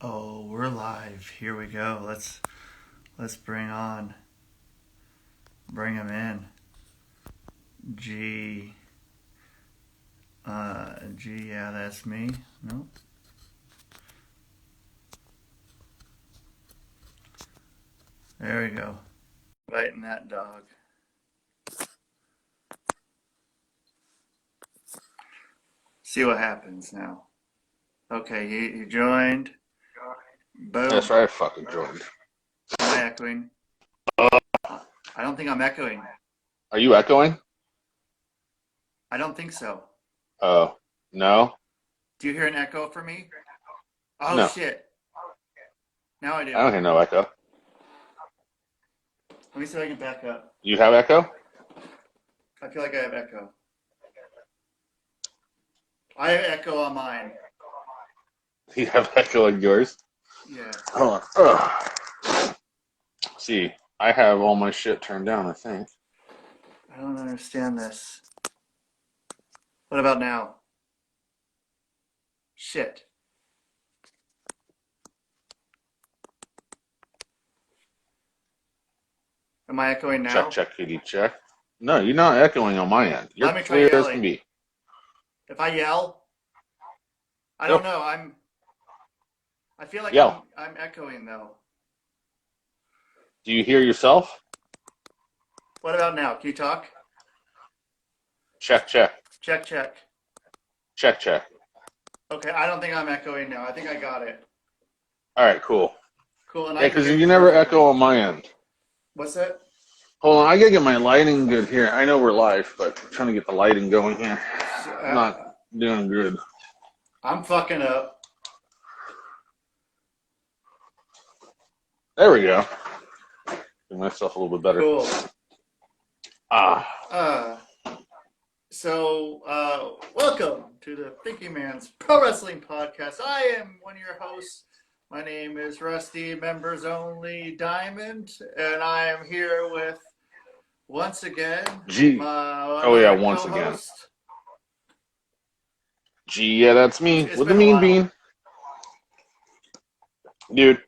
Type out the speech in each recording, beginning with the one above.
Oh, we're live. Here we go. Let's bring him in. G. G. Yeah, that's me. Nope. There we go. Biting that dog. See what happens now. Okay, he joined. Boom. That's right, I fucking joined. Am I echoing? I don't think I'm echoing. Are you echoing? I don't think so. Oh, no? Do you hear an echo for me? Oh, No. shit. Now I do. I don't hear no echo. Let me see if I can back up. You have echo? I feel like I have echo. I have echo on mine. You have echo on yours? Yeah. Hold on. Ugh. See, I have all my shit turned down, I think. I don't understand this. What about now? Shit. Am I echoing now? Check, kitty, check. No, you're not echoing on my end. You're Let me try clear as yelling. can be. If I yell, I Yep. don't know. I feel like Yell. I'm echoing though. Do you hear yourself? What about now? Can you talk? Check. Check. Check. Okay, I don't think I'm echoing now. I think I got it. All right, cool. Cool. And Yeah, because you never echo on my end. What's that? Hold on, I gotta get my lighting good here. I know we're live, but I'm trying to get the lighting going here. I'm not doing good. I'm fucking up. There we go. Give myself a little bit better. Cool. Welcome to the Thinking Man's Pro Wrestling Podcast. I am one of your hosts. My name is Rusty, members only Diamond, and I am here with, once again, once again. G, yeah, that's me. It's with the been a mean while. bean. Dude,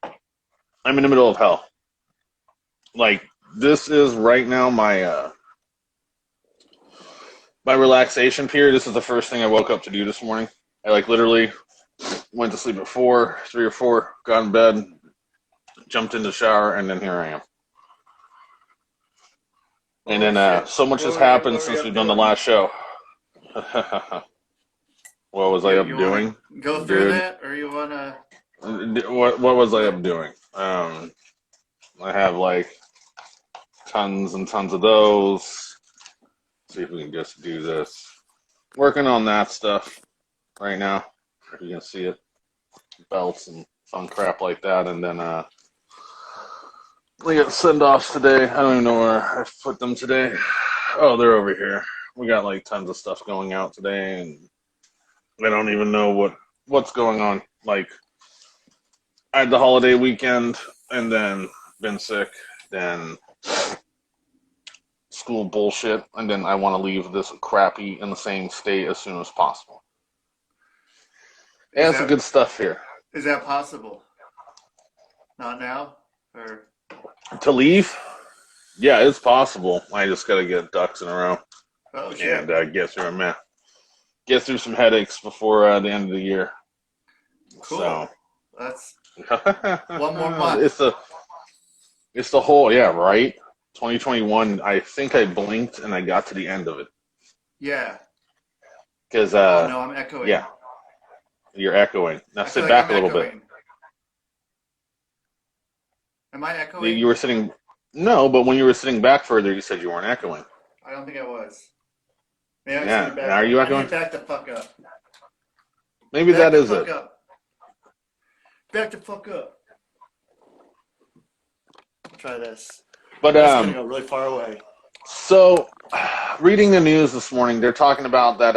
I'm in the middle of hell. Like, this is right now my relaxation period. This is the first thing I woke up to do this morning. I literally went to sleep at 3 or 4, got in bed, jumped in the shower, and then here I am. And then so much has happened since we've done the last show. What was I up doing? Go through that, or you wanna? What was I up doing? I have tons and tons of those. See if we can just do this. Working on that stuff right now. If you can see it, belts and fun crap like that, and then we got send-offs today. I don't even know where I put them today. Oh, they're over here. We got tons of stuff going out today, and I don't even know what's going on. I had the holiday weekend, and then been sick, then school bullshit, and then I want to leave this crappy in the same state as soon as possible. And some good stuff here. Is that possible? Not now, or to leave? Yeah, it's possible. I just gotta get ducks in a row. Oh shit! And get through some headaches before the end of the year. Cool. So. That's one more month. It's the whole, yeah, right? 2021, I think I blinked and I got to the end of it. Yeah. Because, oh, no, I'm echoing. Yeah. You're echoing. Now sit back a little bit. Am I echoing? You were sitting, no, but when you were sitting back further, you said you weren't echoing. I don't think I was. Maybe yeah, now are you echoing? I need back the fuck up. Maybe back that is it. Back the fuck up. Try this. But it's gonna go really far away. So, reading the news this morning, they're talking about that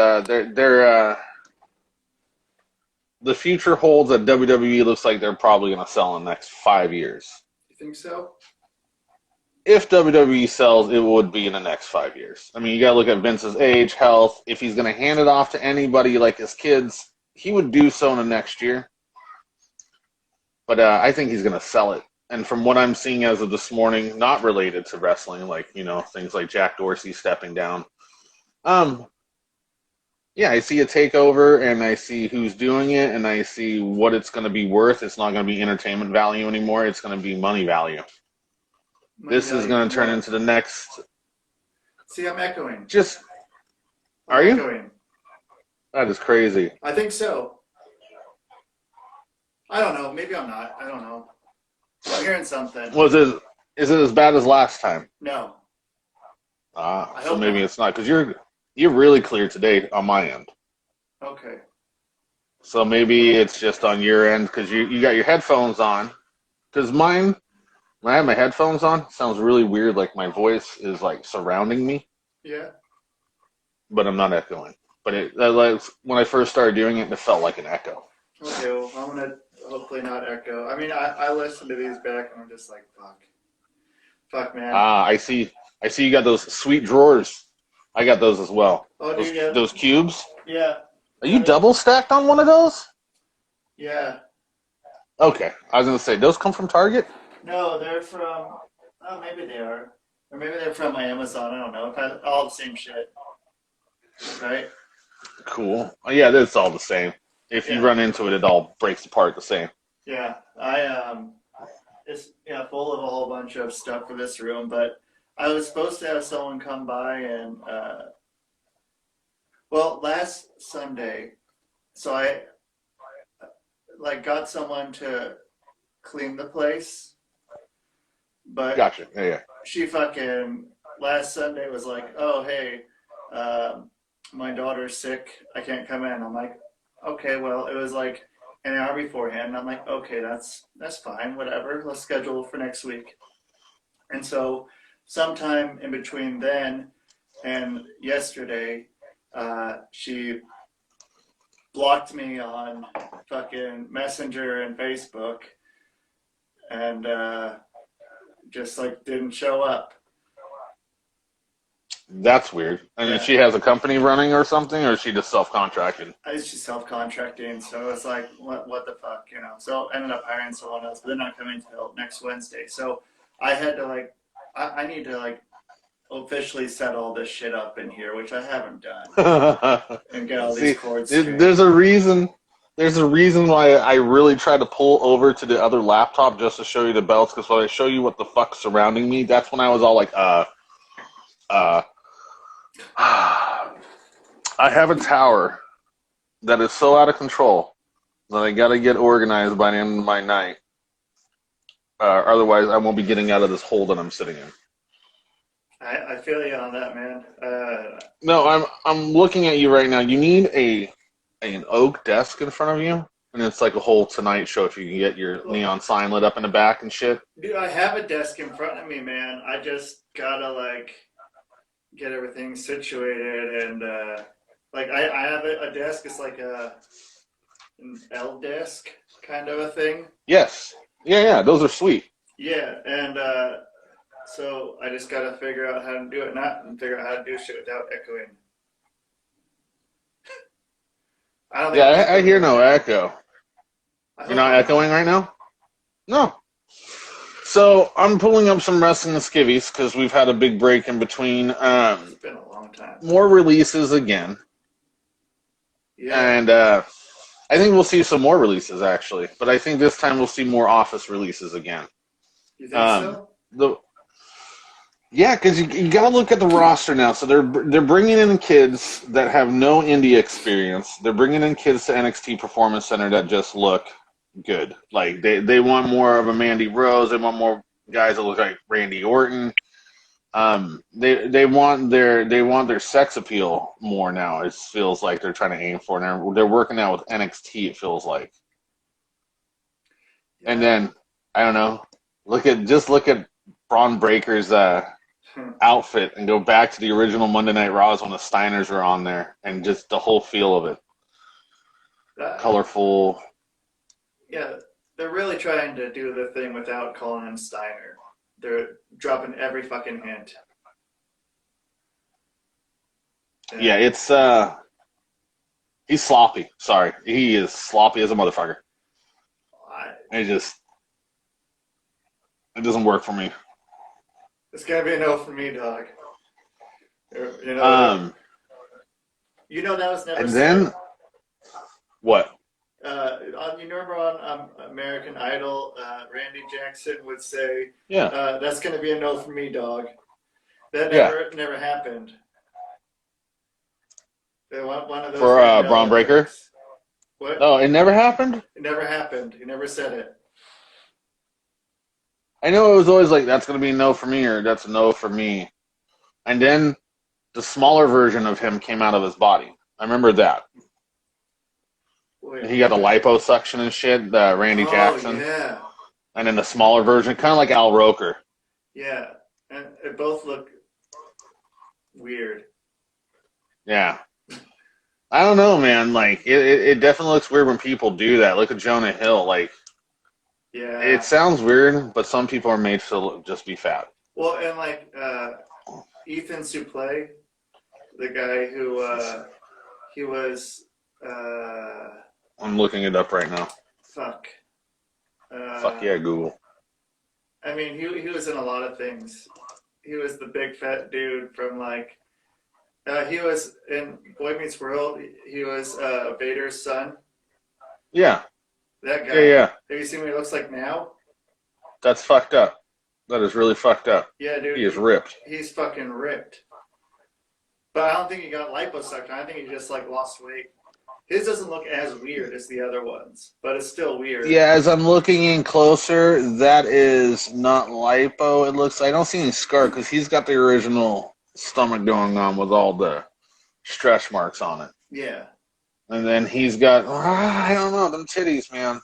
the future holds that WWE looks like they're probably going to sell in the next 5 years. You think so? If WWE sells, it would be in the next 5 years. I mean, you got to look at Vince's age, health. If he's going to hand it off to anybody like his kids, he would do so in the next year. But I think he's going to sell it. And from what I'm seeing as of this morning, not related to wrestling, like, things like Jack Dorsey stepping down. Yeah, I see a takeover, and I see who's doing it, and I see what it's going to be worth. It's not going to be entertainment value anymore. It's going to be money value. This is going to turn into the next. See, I'm echoing. Are you? Echoing. That is crazy. I think so. I don't know. Maybe I'm not. I don't know. I'm hearing something. Is it as bad as last time? No. So maybe it's not, because you're really clear today on my end. Okay. So maybe it's just on your end because you got your headphones on. Because mine, when I have my headphones on, it sounds really weird, like my voice is like surrounding me. Yeah. But I'm not echoing. But like when I first started doing it felt like an echo. Okay, well, I'm going to hopefully not echo. I mean, I listen to these back and I'm just like, fuck, man. I see you got those sweet drawers. I got those as well. Oh, dude, yeah. Those cubes? Yeah. Are you double stacked on one of those? Yeah. Okay. I was going to say, those come from Target? No, they're from, maybe they are. Or maybe they're from my Amazon. I don't know. All the same shit. Right? Cool. Yeah, that's all the same. If you run into it, it all breaks apart the same. Yeah. It's full of a whole bunch of stuff for this room, but I was supposed to have someone come by and, last Sunday, so I, got someone to clean the place, but Gotcha. Yeah. she fucking, last Sunday was like, oh, hey, my daughter's sick, I can't come in. I'm like, okay, well, it was like an hour beforehand, and I'm like, okay, that's fine, whatever, let's schedule for next week. And so sometime in between then and yesterday, she blocked me on fucking Messenger and Facebook and just didn't show up. That's weird. And then she has a company running or something, or is she just self-contracted? She's self-contracting, so it's like, what the fuck, So I ended up hiring someone else, but they're not coming until next Wednesday. So I had to I need to officially set all this shit up in here, which I haven't done, and get all these cords straight. There's a reason why I really try to pull over to the other laptop just to show you the belts, because when I show you what the fuck's surrounding me, that's when I was all like, I have a tower that is so out of control that I gotta get organized by the end of my night. Otherwise, I won't be getting out of this hole that I'm sitting in. I feel you on that, man. No, I'm looking at you right now. You need an oak desk in front of you, and it's like a whole Tonight Show if you can get your neon sign lit up in the back and shit. Dude, I have a desk in front of me, man. I just gotta get everything situated, and I have a desk. It's like an L desk kind of a thing. Yes. Yeah, those are sweet. Yeah, and so I just gotta figure out how to do it, and figure out how to do shit without echoing. I hear no echo. You're not echoing right now? No. So I'm pulling up some wrestling skivvies because we've had a big break in between. It's been a long time. More releases again. Yeah. And I think we'll see some more releases, actually. But I think this time we'll see more Office releases again. You think so? Yeah, because you got to look at the roster now. So they're bringing in kids that have no indie experience. They're bringing in kids to NXT Performance Center that just look good. Like they want more of a Mandy Rose. They want more guys that look like Randy Orton. They want their sex appeal more now. It feels like they're trying to aim for, and they're working out with NXT. It feels like. Yeah. And then I don't know. Look at Braun Breaker's outfit and go back to the original Monday Night Raws when the Steiners were on there, and just the whole feel of it. Colorful. Yeah, they're really trying to do the thing without calling him Steiner. They're dropping every fucking hint. Yeah, it's he's sloppy. Sorry, he is sloppy as a motherfucker. It doesn't work for me. It's gotta be a no for me, dog. You know that was never and said. then what? You remember on American Idol, Randy Jackson would say, Yeah. "That's gonna be a no for me, dog." That never happened. One of those For Braun Breaker? What? No, it never happened? It never happened. He never said it. I know it was always like, that's going to be a no for me, or that's a no for me. And then the smaller version of him came out of his body. I remember that. Wait, he got the liposuction and shit, Randy Jackson. Yeah. And then the smaller version, kind of like Al Roker. Yeah. And it both look weird. Yeah. I don't know, man. Like, it definitely looks weird when people do that. Look at Jonah Hill. Like, yeah, it sounds weird, but some people are made to just be fat. Well, and like Ethan Suplee, the guy who he was. I'm looking it up right now. Fuck. Fuck yeah, Google. I mean, he was in a lot of things. He was the big fat dude from like. He was in Boy Meets World. He was Vader's son. Yeah. That guy. Yeah. Have you seen what he looks like now? That's fucked up. That is really fucked up. Yeah, dude. He is ripped. He's fucking ripped. But I don't think he got liposuction. I think he just like lost weight. His doesn't look as weird as the other ones, but it's still weird. Yeah, as I'm looking in closer, that is not lipo. It looks. I don't see any scar because he's got the original stomach going on with all the stretch marks on it. Yeah. And then he's got, I don't know, them titties, man.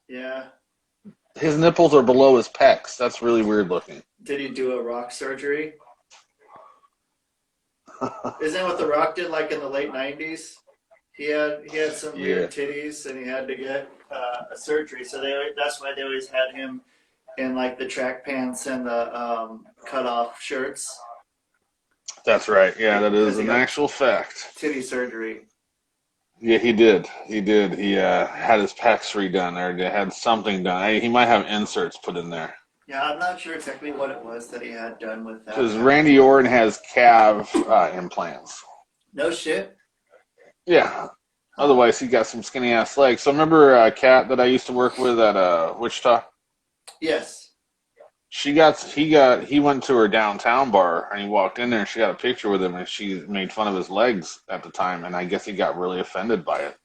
Yeah. His nipples are below his pecs. That's really weird looking. Did he do a rock surgery? Isn't that what The Rock did like in the late 90s? He had some weird titties and he had to get a surgery. So that's why they always had him in like the track pants and the cut off shirts. That's right. Yeah, that is an actual fact. Titty surgery. Yeah, he did. He had his pecs redone or they had something done. He might have inserts put in there. Yeah, I'm not sure exactly what it was that he had done with that. Because Randy Orton has calf implants. No shit. Yeah. Otherwise, he got some skinny ass legs. So remember a cat that I used to work with at Wichita? Yes. He went to her downtown bar and he walked in there and she got a picture with him and she made fun of his legs at the time and I guess he got really offended by it.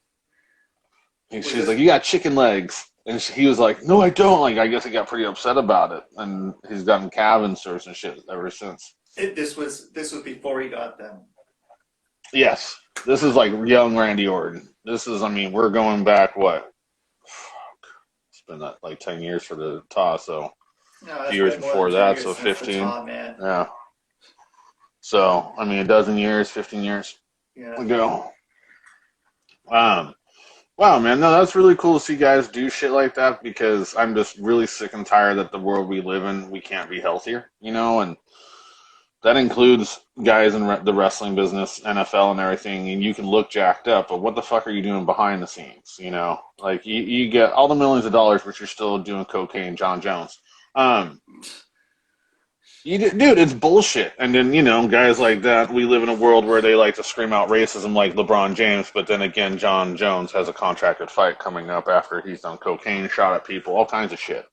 And she's like, "You got chicken legs." And he was like, "No, I don't." Like, I guess he got pretty upset about it. And he's gotten calf inserts and shit ever since. This was before he got them. Yes. This is like young Randy Orton. This is, I mean, we're going back, what? It's been like 10 years for the toss, so a few years before that, so 15. Yeah. So, I mean, a dozen years, 15 years ago. Wow, man. No, that's really cool to see guys do shit like that because I'm just really sick and tired that the world we live in, we can't be healthier, you know, and that includes guys in the wrestling business, NFL and everything, and you can look jacked up, but what the fuck are you doing behind the scenes, you know? Like, you get all the millions of dollars, but you're still doing cocaine, Jon Jones. Dude, it's bullshit. And then, you know, guys like that, we live in a world where they like to scream out racism like LeBron James, but then again, Jon Jones has a contracted fight coming up after he's done cocaine, shot at people, all kinds of shit.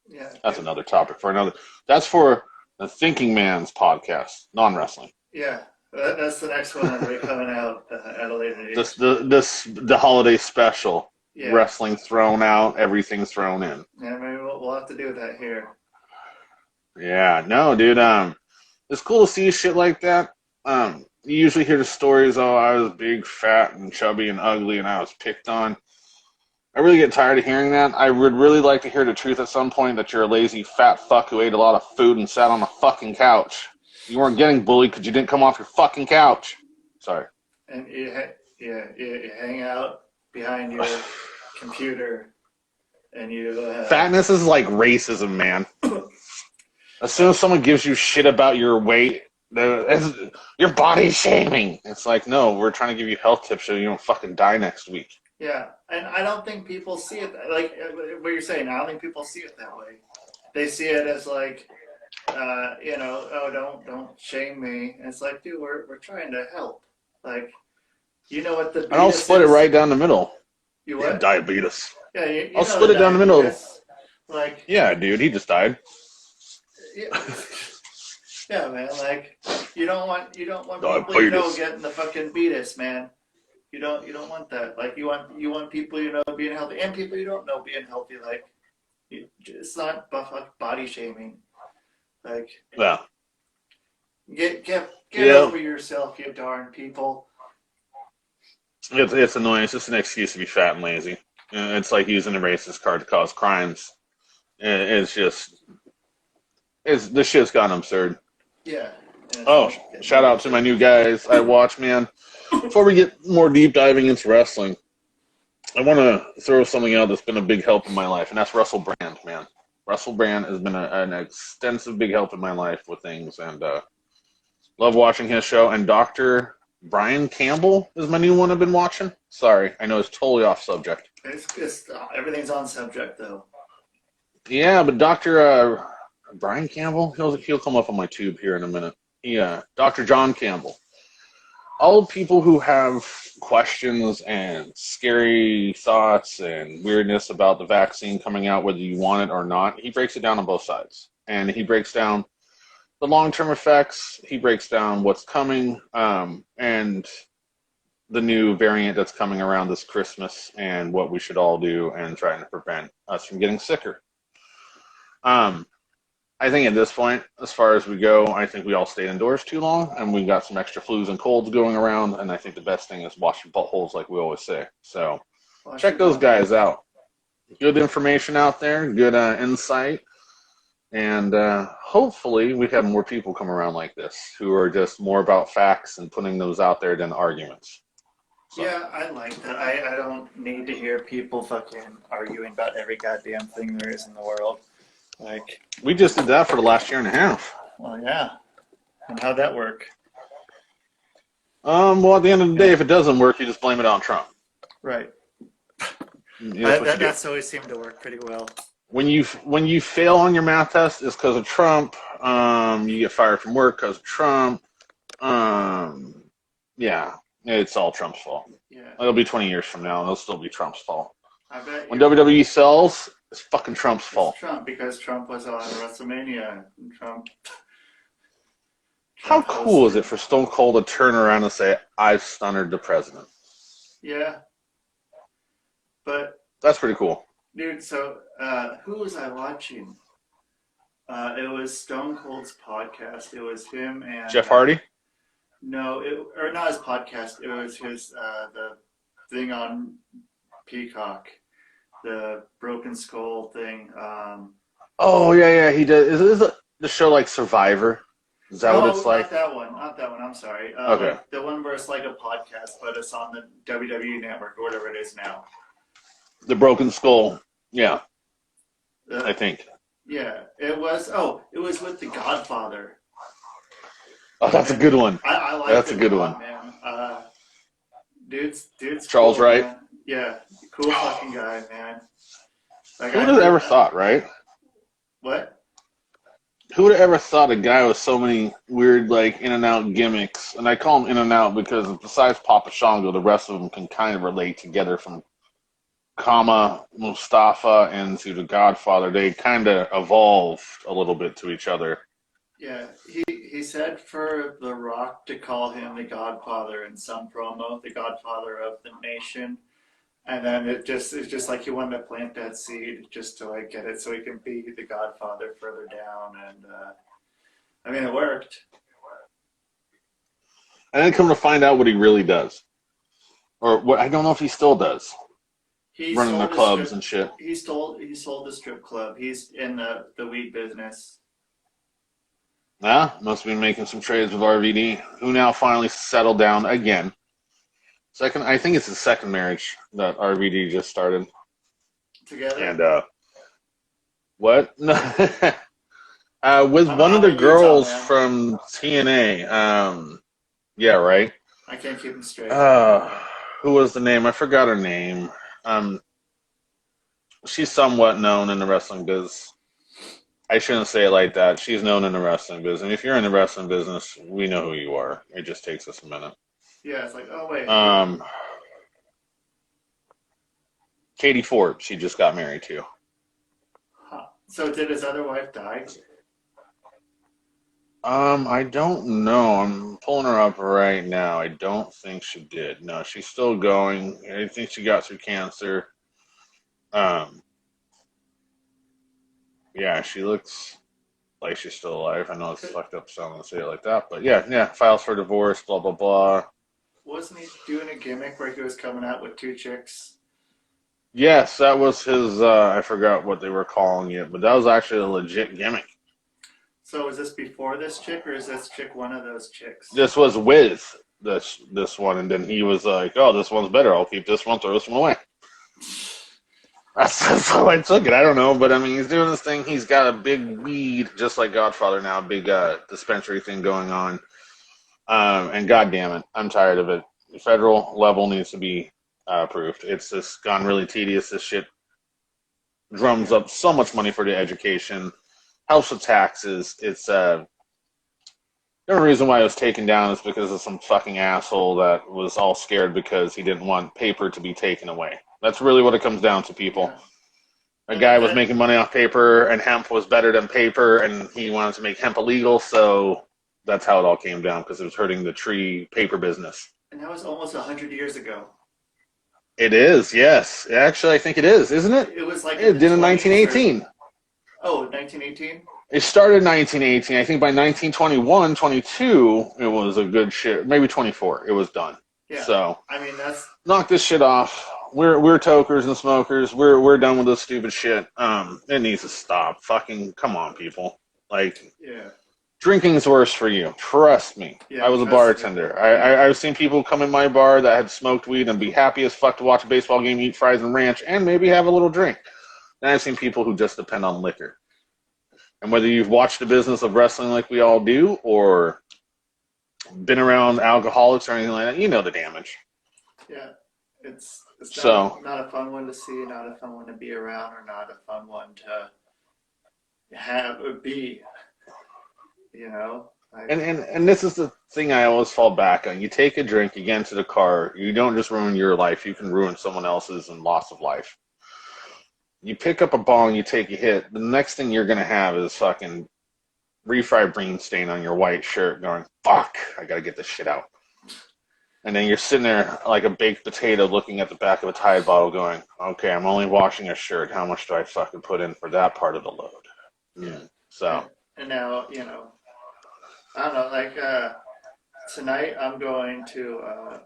Yeah. That's another topic for another. That's for the Thinking Man's podcast, non-wrestling. Yeah, that's the next one that'll be coming out at a later date. The holiday special. Yeah. Wrestling thrown out, everything's thrown in. Yeah, maybe we'll have to do that here. Yeah, no, dude. It's cool to see shit like that. You usually hear the stories, oh, I was big, fat, and chubby and ugly, and I was picked on. I really get tired of hearing that. I would really like to hear the truth at some point that you're a lazy, fat fuck who ate a lot of food and sat on a fucking couch. You weren't getting bullied because you didn't come off your fucking couch. Sorry. And you hang out behind your computer, and you... Fatness is like racism, man. As soon as someone gives you shit about your weight, your body shaming. It's like, no, we're trying to give you health tips so you don't fucking die next week. Yeah, and I don't think people see it like what you're saying. I don't think people see it that way. They see it as like, oh, don't shame me. And it's like, dude, we're trying to help. Like, you know what the And I'll beatus split it is? right down the middle. You Yeah, what? diabetes. Yeah, you I'll know split the it down the middle. diabetes. Like, Yeah, dude, he just died. yeah, yeah, man. Like, you don't want people you know Diabetes. getting the fucking beatus, man. You don't want that. Like, you want people you know being healthy and people you don't know being healthy. Like, it's not body shaming. Like, Yeah. get Yeah. over yourself, you darn people. It's annoying. It's just an excuse to be fat and lazy. It's like using a racist card to cause crimes. It's this shit's gotten absurd. Yeah. Oh, shout out to my new guys I watch, man. Before we get more deep diving into wrestling, I want to throw something out that's been a big help in my life, and that's Russell Brand, man. Russell Brand has been an extensive big help in my life with things, and love watching his show. And Dr. Bryan Campbell is my new one I've been watching. Sorry, I know it's totally off subject. It's everything's on subject though. Yeah, but Dr. Bryan Campbell, he'll come up on my tube here in a minute. Yeah, Dr. Jon Campbell. All people who have questions and scary thoughts and weirdness about the vaccine coming out, whether you want it or not, he breaks it down on both sides. And he breaks down the long-term effects. He breaks down what's coming and the new variant that's coming around this Christmas and what we should all do and trying to prevent us from getting sicker. I think at this point, as far as we go, I think we all stayed indoors too long, and we got some extra flus and colds going around, and I think the best thing is wash your buttholes, like we always say. So check those guys out. Good information out there, good insight, and hopefully we have more people come around like this who are just more about facts and putting those out there than arguments. So. Yeah, I like that. I don't need to hear people fucking arguing about every goddamn thing there is in the world. Like, we just did that for the last year and a half. Well, yeah. And how'd that work? Well, at the end of the day, if it doesn't work, you just blame it on Trump. Right. That's always seemed to work pretty well. When you fail on your math test, it's because of Trump. You get fired from work because of Trump. Yeah, it's all Trump's fault. Yeah. It'll be 20 years from now, and it'll still be Trump's fault. I bet. When WWE sells, it's fucking Trump's fault. Trump, because Trump was on WrestleMania. Trump. How cool is it for Stone Cold to turn around and say, "I've stunned the president"? Yeah. But that's pretty cool. Dude, so who was I watching? It was Stone Cold's podcast. It was him and Jeff Hardy? No, or not his podcast. It was his the thing on Peacock. The Broken Skull thing. Oh yeah, he does. Is it the show like Survivor? Is that what it's like? Not that one. I'm sorry. Okay. Like the one where it's like a podcast, but it's on the WWE network or whatever it is now. The Broken Skull. Yeah. I think. Yeah, it was. Oh, it was with The Godfather. Oh, that's a good one. I like that's a good one, man. Dude's Charles cool, Wright. Man. Yeah, cool fucking guy, man. Like, who would have ever thought, right? What? Who would have ever thought a guy with so many weird, like, in and out gimmicks? And I call him in and out because besides Papa Shango, the rest of them can kind of relate together from Kama, Mustafa, and to The Godfather. They kind of evolved a little bit to each other. Yeah, he said for The Rock to call him the Godfather in some promo, the Godfather of the nation. And then it's just like he wanted to plant that seed just to like get it so he can be the Godfather further down. And I mean, it worked. And then come to find out what he really does, or what I don't know if he still does. He's running the clubs and shit. He sold the strip club. He's in the weed business. Yeah, must be making some trades with RVD, who now finally settled down again. I think it's his second marriage that RVD just started. Together? And, what? No. With one of the girls from TNA. Yeah, right? I can't keep them straight. who was the name? I forgot her name. She's somewhat known in the wrestling biz. I shouldn't say it like that. She's known in the wrestling business. And if you're in the wrestling business, we know who you are. It just takes us a minute. Yeah, it's like, oh, wait. Katie Forbes, she just got married to. Huh. So did his other wife die? I don't know. I'm pulling her up right now. I don't think she did. No, she's still going. I think she got through cancer. Yeah, she looks like she's still alive. I know it's fucked up sounding to say it like that, but yeah, files for divorce, blah, blah, blah. Wasn't he doing a gimmick where he was coming out with two chicks? Yes, that was his, I forgot what they were calling it, but that was actually a legit gimmick. So is this before this chick, or is this chick one of those chicks? This was with this one, and then he was like, oh, this one's better. I'll keep this one, throw this one away. That's how I took it. I don't know, but I mean, he's doing this thing. He's got a big weed, just like Godfather now, a big dispensary thing going on. And God damn it, I'm tired of it. The federal level needs to be approved. It's just gone really tedious. This shit drums up so much money for the education, helps with taxes. It's the only reason why it was taken down is because of some fucking asshole that was all scared because he didn't want paper to be taken away. That's really what it comes down to, people. Yeah. A guy was making money off paper, and hemp was better than paper, and he wanted to make hemp illegal, so that's how it all came down, because it was hurting the tree paper business. And that was almost 100 years ago. It is, yes. Actually, I think it is, isn't it? It was like... It did in 1918. Oh, 1918? It started in 1918. I think by 1921, 22, it was a good shit. Maybe 24, it was done. Yeah. So, I mean, that's... Knock this shit off. We're tokers and smokers. We're done with this stupid shit. It needs to stop. Fucking come on, people. Like, yeah. Drinking's worse for you. Trust me. Yeah, I was a bartender. I've seen people come in my bar that had smoked weed and be happy as fuck to watch a baseball game, eat fries and ranch, and maybe have a little drink. And I've seen people who just depend on liquor. And whether you've watched the business of wrestling like we all do, or been around alcoholics or anything like that, you know the damage. Yeah. It's not a fun one to see, not a fun one to be around, or not a fun one to have or be. You know? And this is the thing I always fall back on. You take a drink, you get into the car, you don't just ruin your life, you can ruin someone else's and loss of life. You pick up a bong, you take a hit, the next thing you're going to have is fucking refried bean stain on your white shirt going, fuck, I got to get this shit out. And then you're sitting there like a baked potato looking at the back of a Tide bottle going, okay, I'm only washing a shirt. How much do I fucking put in for that part of the load? Yeah. So. And now, you know, I don't know, like tonight I'm going to a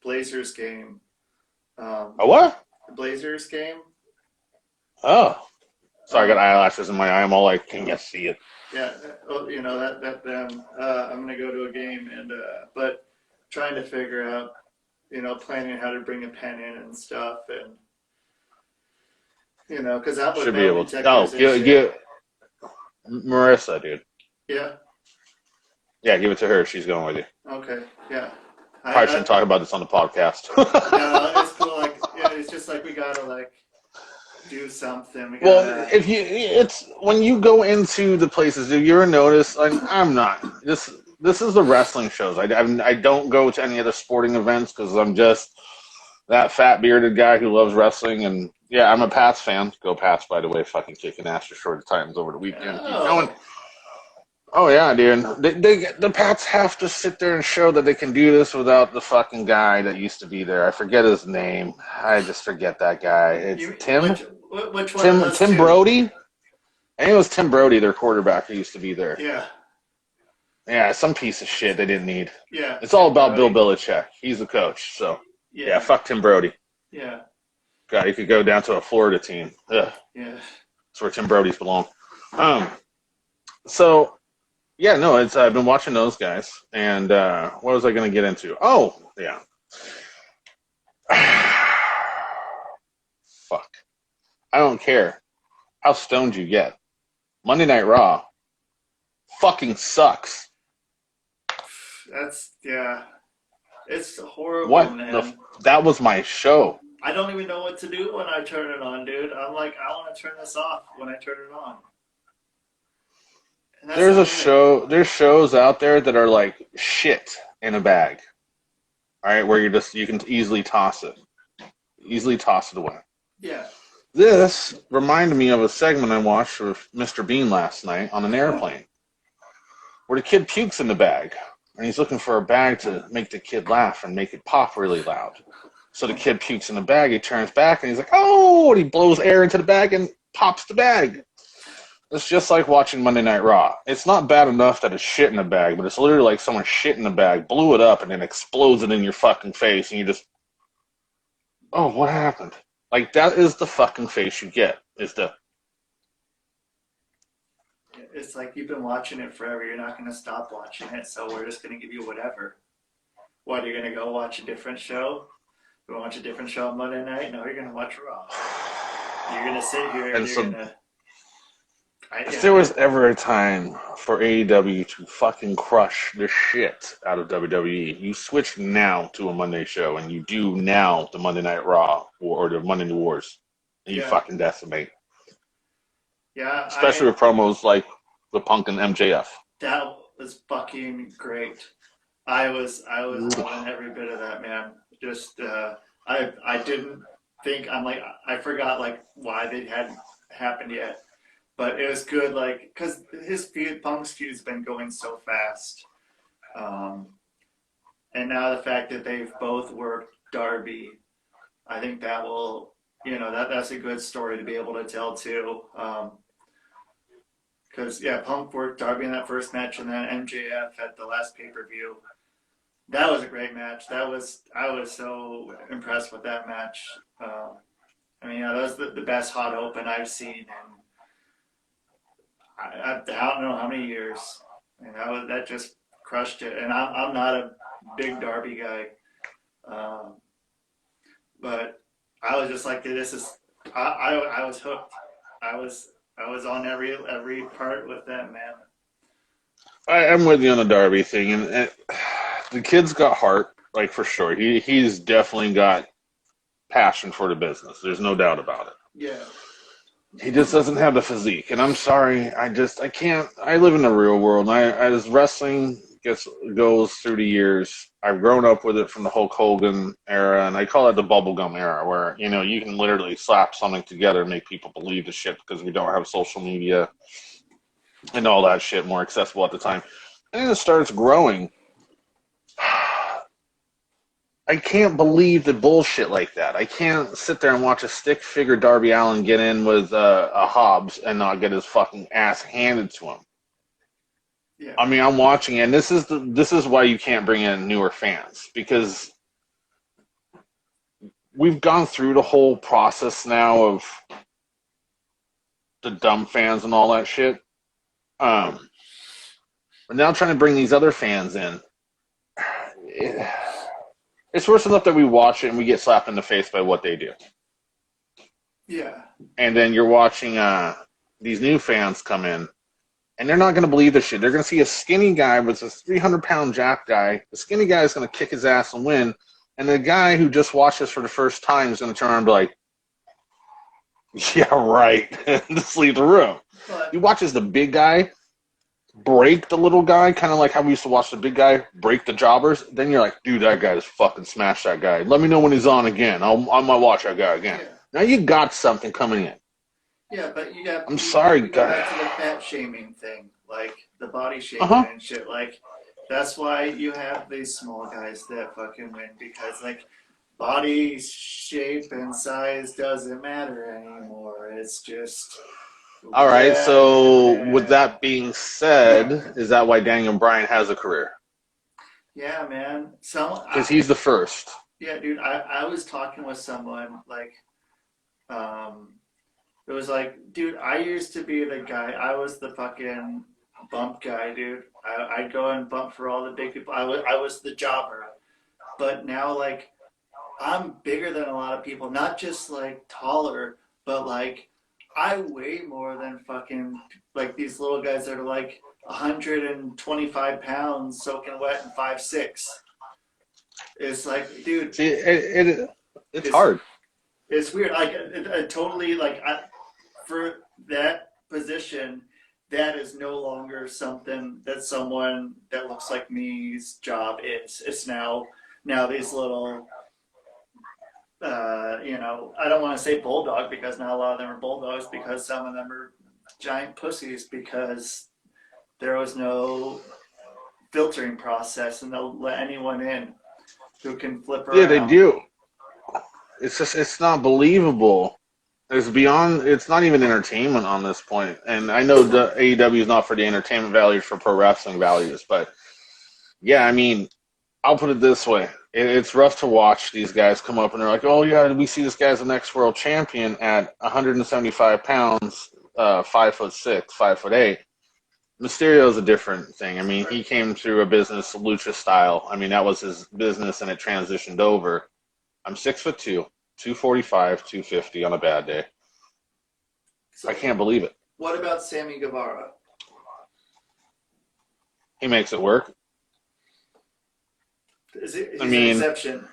Blazers game. A what? A Blazers game. Oh. Sorry, I got eyelashes in my eye. I'm all like, can you see it? Yeah, you know, that them. I'm going to go to a game, and but trying to figure out, you know, planning how to bring a pen in and stuff, and, you know, because that would be able to. Oh, get Marissa, dude. Yeah. Yeah, give it to her. She's going with you. Okay. Yeah. Probably shouldn't talk about this on the podcast. No, it's cool. Like, yeah, it's just like we gotta like do something. Well, it's when you go into the places. If you ever notice, like, I'm not this. This is the wrestling shows. I don't go to any other sporting events because I'm just that fat bearded guy who loves wrestling. And yeah, I'm a Pats fan. Go Pats, by the way. Fucking kicking ass for short times over the weekend. Keep going. Oh yeah, dude. The Pats have to sit there and show that they can do this without the fucking guy that used to be there. I forget his name. I just forget that guy. It's Tim. Which one? Tim Brody. I think it was Tim Brody, their quarterback, who used to be there. Yeah. Yeah, some piece of shit they didn't need. Yeah. It's all about Bill Belichick. He's the coach, so yeah, fuck Tim Brody. Yeah. God, he could go down to a Florida team. Ugh. Yeah. That's where Tim Brody's belong. So yeah, no, it's I've been watching those guys, and what was I going to get into? Oh, yeah. Fuck. I don't care how stoned you get. Monday Night Raw fucking sucks. That's, yeah. It's horrible, What man. that was my show. I don't even know what to do when I turn it on, dude. I'm like, I want to turn this off when I turn it on. And that's There's a not right. show. There's shows out there that are like shit in a bag. All right, where you can easily toss it away. Yeah. This reminded me of a segment I watched with Mr. Bean last night on an airplane, where the kid pukes in the bag, and he's looking for a bag to make the kid laugh and make it pop really loud. So the kid pukes in the bag. He turns back and he's like, "Oh!" And he blows air into the bag and pops the bag. It's just like watching Monday Night Raw. It's not bad enough that it's shit in a bag, but it's literally like someone shit in a bag, blew it up, and then explodes it in your fucking face, and you just, oh, what happened? Like, that is the fucking face you get. It's like you've been watching it forever. You're not going to stop watching it, so we're just going to give you whatever. What, are you going to go watch a different show? You want to watch a different show on Monday night? No, you're going to watch Raw. You're going to sit here and you're going to... If there was ever a time for AEW to fucking crush the shit out of WWE, you switch now to a Monday show, and you do now the Monday Night Raw or the Monday Night Wars, and you fucking decimate. Yeah, especially with promos like the Punk and MJF. That was fucking great. I was loving every bit of that, man. Just I didn't think I forgot like why they hadn't happened yet. But it was good, like, because Punk's feud's been going so fast. And now the fact that they've both worked Darby, I think that will, that's a good story to be able to tell, too. Because, Punk worked Darby in that first match, and then MJF at the last pay-per-view. That was a great match. I was so impressed with that match. That was the best hot open I've seen in I don't know how many years, and that just crushed it. And I'm not a big Darby guy, but I was just like, this is. I was hooked. I was on every part with that, man. I'm with you on the Darby thing, and the kid's got heart, like for sure. He's definitely got passion for the business. There's no doubt about it. Yeah. He just doesn't have the physique, and I'm sorry. I can't. I live in the real world. As wrestling goes through the years, I've grown up with it from the Hulk Hogan era, and I call it the bubblegum era, where you can literally slap something together and make people believe the shit because we don't have social media and all that shit more accessible at the time. And then it starts growing. I can't believe the bullshit like that. I can't sit there and watch a stick figure Darby Allin get in with a Hobbs and not get his fucking ass handed to him. Yeah. I'm watching it, and this is why you can't bring in newer fans, because we've gone through the whole process now of the dumb fans and all that shit. We're now trying to bring these other fans in. It's worse enough that we watch it and we get slapped in the face by what they do. Yeah. And then you're watching these new fans come in, and they're not going to believe this shit. They're going to see a skinny guy with a 300-pound jack guy. The skinny guy is going to kick his ass and win. And the guy who just watched this for the first time is going to turn around and be like, yeah, right. And just leave the room. But he watches the big guy break the little guy, kind of like how we used to watch the big guy break the jobbers. Then you're like, dude, that guy just fucking smashed that guy. Let me know when he's on again. I might watch that guy again. Yeah. Now you got something coming in. Yeah, but you got. I'm sorry, guys. Go back to the fat shaming thing, like the body shaming and shit. Like that's why you have these small guys that fucking win, because like body shape and size doesn't matter anymore. It's just. All right, so with that being said, is that why Daniel Bryan has a career? Yeah, man. Because he's the first. Yeah, dude. I was talking with someone like, it was like, dude, I used to be the guy. I was the fucking bump guy, dude. I'd go and bump for all the big people. I was the jobber. But now, like, I'm bigger than a lot of people. Not just like taller, but like. I weigh more than fucking, like, these little guys that are, like, 125 pounds soaking wet and 5'6". It's like, dude, See, it's hard. It's weird. Like, totally, like, for that position, that is no longer something that someone that looks like me's job is. It's now these little, I don't want to say bulldog because not a lot of them are bulldogs because some of them are giant pussies because there was no filtering process and they'll let anyone in who can flip around. Yeah, they do. It's not believable. It's not even entertainment on this point. And I know the AEW is not for the entertainment values, for pro wrestling values, but yeah, I mean, I'll put it this way. It's rough to watch these guys come up and they're like, oh yeah, we see this guy's the next world champion at 175 pounds, 5'6", 5'8". Mysterio is a different thing. I mean, he came through a business lucha style. I mean, that was his business and it transitioned over. I'm 6'2", 245, 250 on a bad day. So I can't believe it. what about Sammy Gavarra? He makes it work. He's an exception.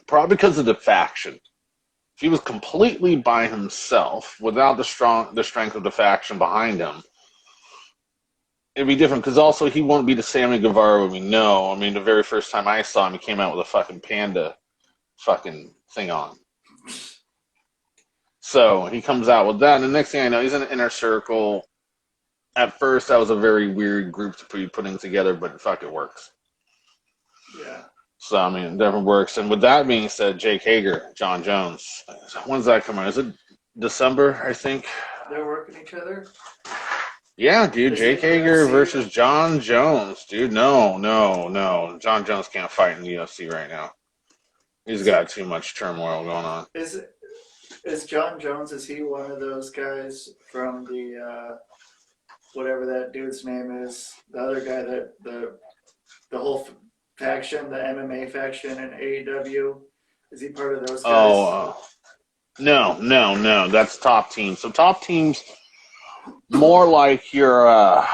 Probably because of the faction. If he was completely by himself, without the strength of the faction behind him, it'd be different. Because also, he won't be the Sammy Gavarra we know. I mean, the very first time I saw him, he came out with a fucking panda fucking thing on. So he comes out with that, and the next thing I know, he's in an inner circle. At first, that was a very weird group to be putting together, but fuck, it works. Yeah. So, I mean, it definitely works. And with that being said, Jake Hager, Jon Jones. When's that come out? Is it December, I think? They're working each other? Yeah, dude. Jake Hager versus Jon Jones. Dude, no. Jon Jones can't fight in the UFC right now. He's got too much turmoil going on. Is Jon Jones, is he one of those guys from the, whatever that dude's name is, the other guy that the whole faction, the MMA faction in AEW, is he part of those guys? Oh, no. That's top team. So top teams, more like your,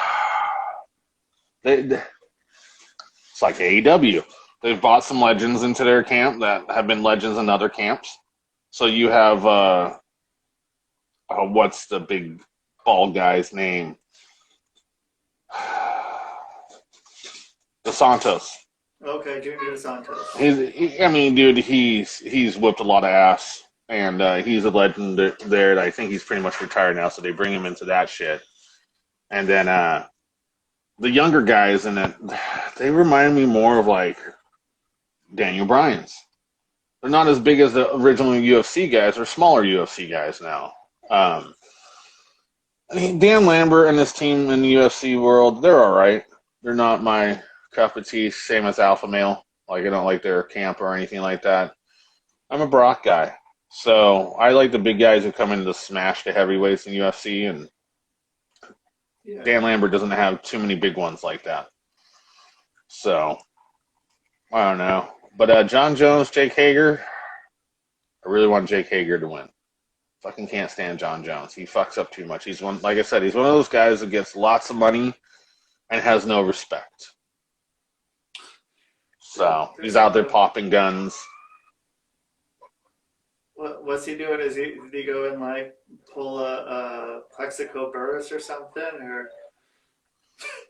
it's like AEW. They've bought some legends into their camp that have been legends in other camps. So you have, what's the big bald guy's name? Dos Santos. Okay, Junior Dos Santos. He's whipped a lot of ass, and he's a legend there. I think he's pretty much retired now, so they bring him into that shit. And then the younger guys in it, they remind me more of like Daniel Bryan's. They're not as big as the original UFC guys. They're smaller UFC guys now. I mean, Dan Lambert and his team in the UFC world, they're all right. They're not my cup of tea, same as Alpha Male. Like, I don't like their camp or anything like that. I'm a Brock guy. So I like the big guys who come in to smash the heavyweights in UFC, and Dan Lambert doesn't have too many big ones like that. So, I don't know. But Jon Jones, Jake Hager, I really want Jake Hager to win. Fucking can't stand Jon Jones. He fucks up too much. He's one, like I said, he's one of those guys that gets lots of money and has no respect. So he's out there popping guns. What's he doing? Did he go and like pull a Plexico burris or something? Or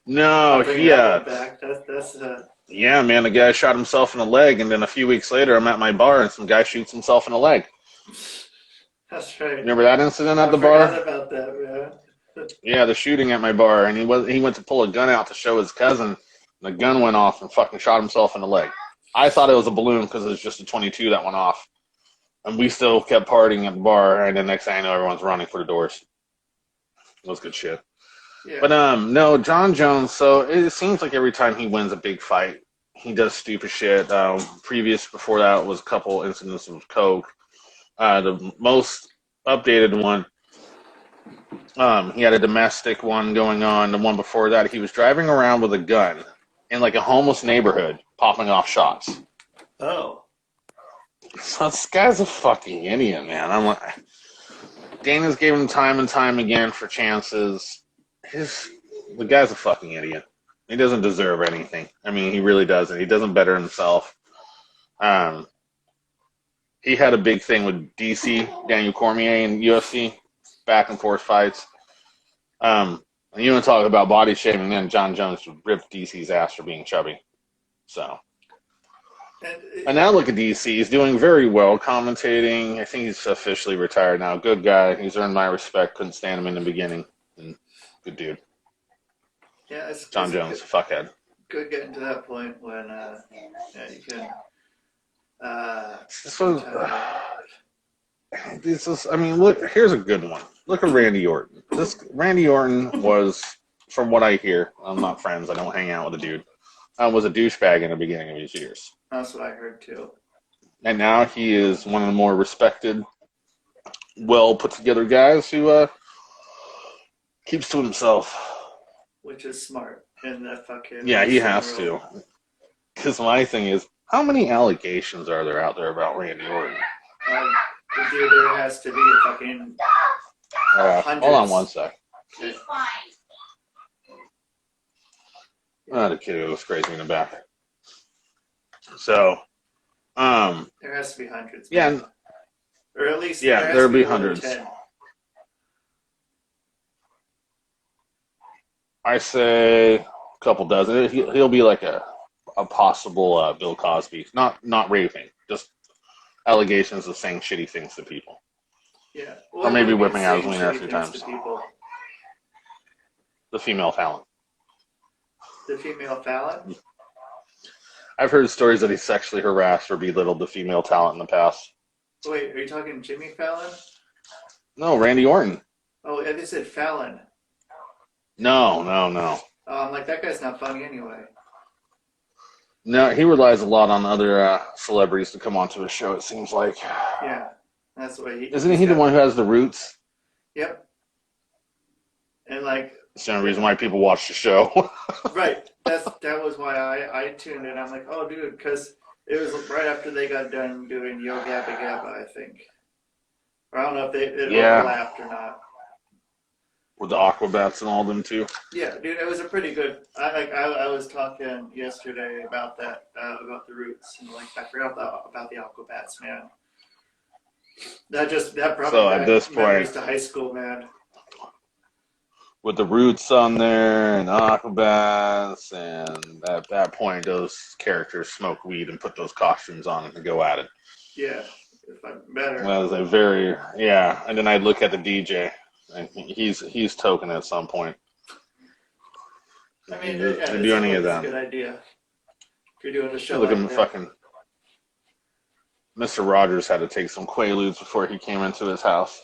no, that's yeah, man. The guy shot himself in the leg, and then a few weeks later, I'm at my bar, and some guy shoots himself in the leg. That's right. Remember that incident at the bar? I forgot about that, man. Yeah, the shooting at my bar, and he went to pull a gun out to show his cousin. And the gun went off and fucking shot himself in the leg. I thought it was a balloon because it was just a 22 that went off. And we still kept partying at the bar, and the next thing I know, everyone's running for the doors. It was good shit. Yeah. But no, Jon Jones, so it seems like every time he wins a big fight, he does stupid shit. Before that was a couple incidents with coke. The most updated one, he had a domestic one going on. The one before that, he was driving around with a gun in like a homeless neighborhood, popping off shots. Oh. So this guy's a fucking idiot, man. I'm like, Dana's gave him time and time again for chances. The guy's a fucking idiot. He doesn't deserve anything. I mean, he really doesn't. He doesn't better himself. He had a big thing with DC, Daniel Cormier, in UFC, back and forth fights. And you want to talk about body shaming, then Jon Jones ripped DC's ass for being chubby. So. And now look at DC. He's doing very well commentating. I think he's officially retired now. Good guy. He's earned my respect. Couldn't stand him in the beginning. And good dude. Yeah, Jon Jones, fuckhead. Good getting to that point when you can. I mean, look. Here's a good one. Look at Randy Orton. Randy Orton was, from what I hear, I'm not friends. I don't hang out with the dude. Was a douchebag in the beginning of his years. That's what I heard too. And now he is one of the more respected, well put together guys who keeps to himself. Which is smart in that fucking. Yeah, he has to. Because my thing is, how many allegations are there out there about Randy Orton? Dude, there has to be fucking. Hold on one sec. She's fine. The kid was crazy in the back. So, there has to be hundreds. Yeah. Or at least there'll be hundreds. 10. I say a couple dozen. He'll be like a possible Bill Cosby. Not raping, just allegations of saying shitty things to people. Yeah. Or maybe whipping out his wiener a few times. The female Fallon. The female Fallon? I've heard stories that he sexually harassed or belittled the female talent in the past. Wait, are you talking Jimmy Fallon? No, Randy Orton. Oh, yeah, they said Fallon. No. I'm like, that guy's not funny anyway. No, he relies a lot on other celebrities to come onto his show, it seems like. Yeah, that's the way he... Isn't he the one who has the roots? Yep. And like... That's the only reason why people watch the show. Right. That was why I tuned in. I'm like, oh, dude, because it was right after they got done doing Yo Gabba Gabba, I think. Or I don't know if it overlapped or not. With the Aquabats and all them too. Yeah, dude, it was a pretty good. I was talking yesterday about that, about the roots, and like I forgot about the Aquabats, man. That brought me back at this memories point, to high school, man. With the roots on there and Aquabats, and at that point, those characters smoke weed and put those costumes on and go at it. Yeah, if I'm better. That was a very and then I'd look at the DJ. And he's token at some point. I mean, to do any of that. It's a good idea. If you're doing a show Look like at that. Fucking Mr. Rogers had to take some Quaaludes before he came into his house.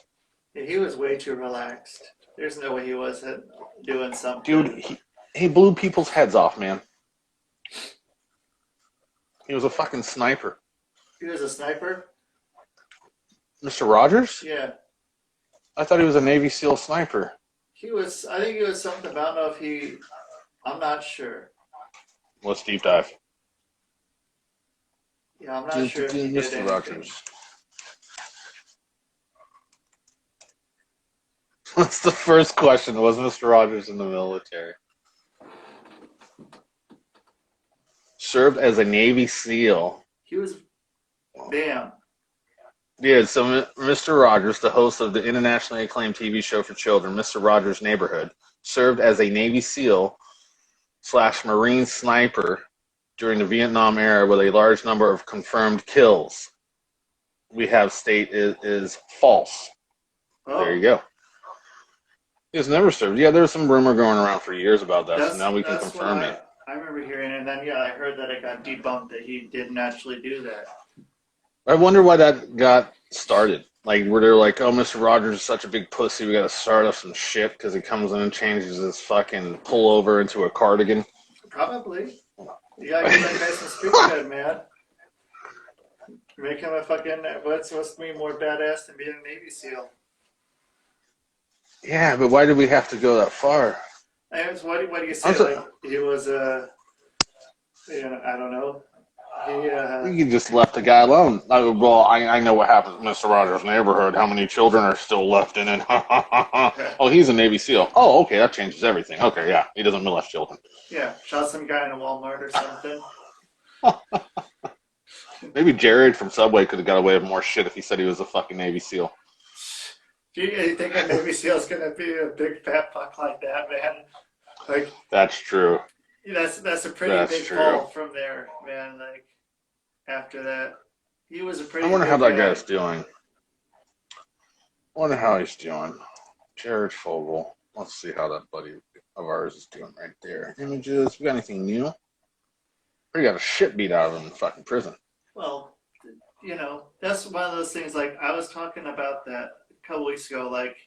Yeah, he was way too relaxed. There's no way he wasn't doing something. Dude, he blew people's heads off, man. He was a fucking sniper. He was a sniper? Mr. Rogers? Yeah. I thought he was a Navy SEAL sniper. I think he was something about, I don't know if I'm not sure. Let's deep dive. Yeah, I'm not sure if he did Mr. anything. Rogers. What's the first question? Was Mr. Rogers in the military? Served as a Navy SEAL. He was, damn. Yeah, so Mr. Rogers, the host of the internationally acclaimed TV show for children, Mr. Rogers' Neighborhood, served as a Navy SEAL / Marine sniper during the Vietnam era with a large number of confirmed kills. We have state is false. Oh. There you go. He's never served. Yeah, there's some rumor going around for years about that, so now we can confirm it. I remember hearing it, and then, I heard that it got debunked that he didn't actually do that. I wonder why that got started. Like, where they're like, oh, Mr. Rogers is such a big pussy, we gotta start up some shit because he comes in and changes his fucking pullover into a cardigan. Probably. You gotta get that guy some street cred, man. Make him a fucking, what's supposed to be more badass than being a Navy SEAL? Yeah, but why did we have to go that far? What do you say? Like, he was I don't know. You just left the guy alone. I know what happens in Mr. Rogers' neighborhood. How many children are still left in it? Oh, he's a Navy SEAL. Oh, okay, that changes everything. Okay, yeah, he doesn't molest children. Yeah, shot some guy in a Walmart or something. Maybe Jared from Subway could have got away with more shit if he said he was a fucking Navy SEAL. Do you think a Navy SEAL's gonna be a big fat fuck like that, man? Like, that's true. That's a pretty big fall from there, man. Like, after that, he was a pretty. I wonder big how that guy. guy's doing. I wonder how he's doing. Jared Fogle. Let's see how that buddy of ours is doing right there. Images. We got anything new? We got a shit beat out of him in fucking prison. Well, that's one of those things. Like, I was talking about that a couple weeks ago. Like,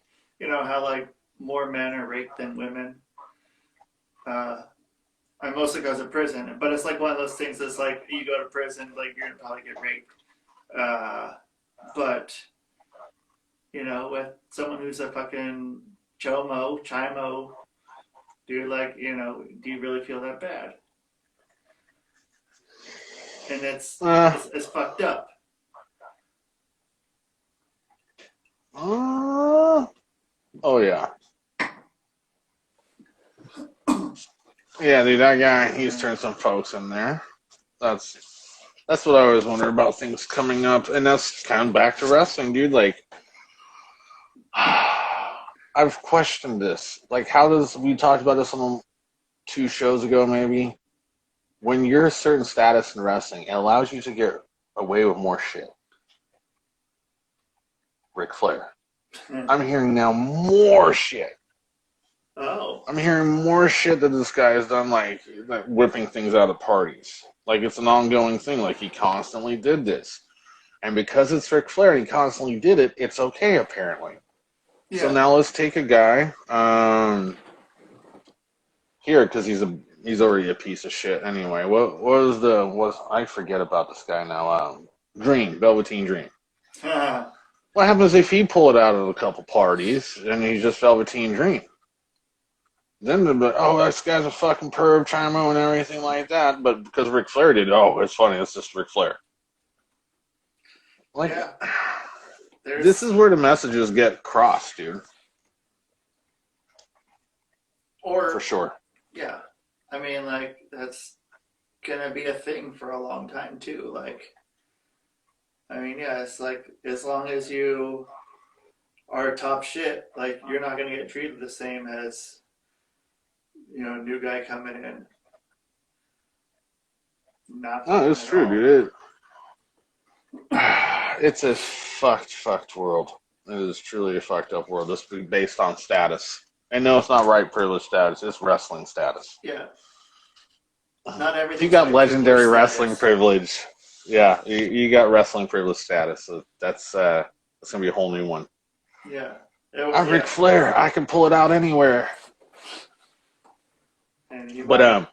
how like more men are raped than women. I mostly goes to prison, but it's like one of those things that's like, you go to prison, like, you're gonna probably get raped. But with someone who's a fucking chimo, dude, like, do you really feel that bad? And it's fucked up. Oh yeah. Yeah, dude, that guy, he's turned some folks in there. That's what I always wonder about things coming up. And that's kind of back to wrestling, dude. Like, I've questioned this. Like, we talked about this on 2 shows ago, maybe. When you're a certain status in wrestling, it allows you to get away with more shit. Ric Flair. I'm hearing now more shit. Oh. I'm hearing more shit that this guy has done, like whipping things out of parties. Like, it's an ongoing thing. Like, he constantly did this. And because it's Ric Flair and he constantly did it, it's okay, apparently. Yeah. So now let's take a guy here, because he's already a piece of shit anyway. I forget about this guy now. Velveteen Dream. What happens if he pull it out of a couple parties and he's just Velveteen Dream? Then they'll be like, oh, this guy's a fucking perv, chimo, and everything like that. But because Ric Flair did, it's funny, it's just Ric Flair. Like, yeah. This is where the messages get crossed, dude. For sure. Yeah. I mean, like, that's going to be a thing for a long time, too. Like, I mean, yeah, it's like, as long as you are top shit, like, you're not going to get treated the same as, a new guy coming in. It's true, dude. It's a fucked world. It is truly a fucked up world. This is based on status. And no, it's not right privilege status. It's wrestling status. Yeah. Not everything. You got legendary wrestling privilege. Yeah, you got wrestling privilege status. So that's going to be a whole new one. Yeah. I'm Ric Flair. I can pull it out anywhere. But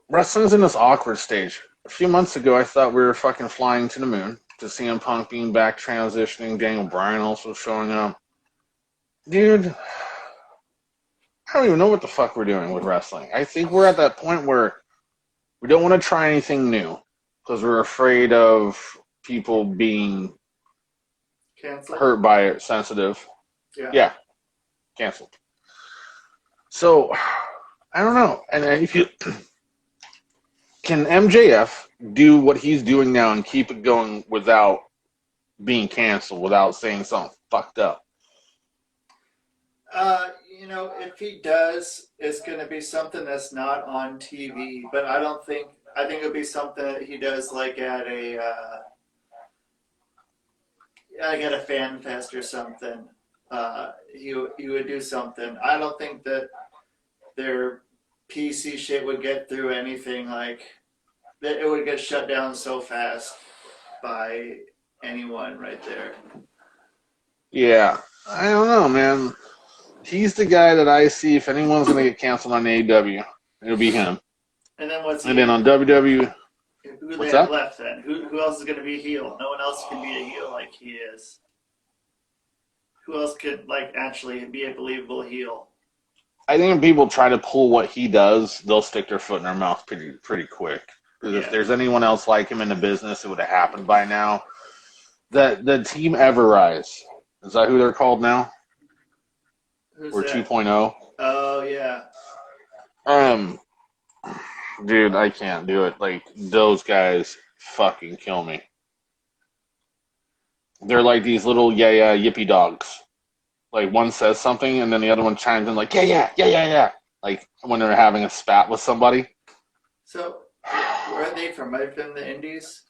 wrestling's in this awkward stage. A few months ago, I thought we were fucking flying to the moon. To CM Punk being back, transitioning, Daniel Bryan also showing up. Dude, I don't even know what the fuck we're doing with wrestling. I think we're at that point where we don't want to try anything new because we're afraid of people being canceled, hurt by it, sensitive. Yeah. Canceled. So, I don't know. And if you can MJF do what he's doing now and keep it going without being canceled, without saying something fucked up? If he does, it's going to be something that's not on TV. But I think it'll be something that he does like at a fan fest or something. He would do something. I don't think that their PC shit would get through anything like that. It would get shut down so fast by anyone right there. Yeah, I don't know, man. He's the guy that I see. If anyone's gonna get canceled on AEW, it'll be him. And then then on WWE, who they have left then? Who else is gonna be a heel? No one else can be a heel like he is. Who else could like actually be a believable heel? I think when people try to pull what he does, they'll stick their foot in their mouth pretty quick. Because if there's anyone else like him in the business, it would have happened by now. The team Everrise, is that who they're called now? Who's Or that? 2.0? Oh, yeah. Dude, I can't do it. Like, those guys fucking kill me. They're like these little yippee dogs. Like, one says something, and then the other one chimes in like, yeah. Like, when they're having a spat with somebody. So, where are they from? Are they from the Indies?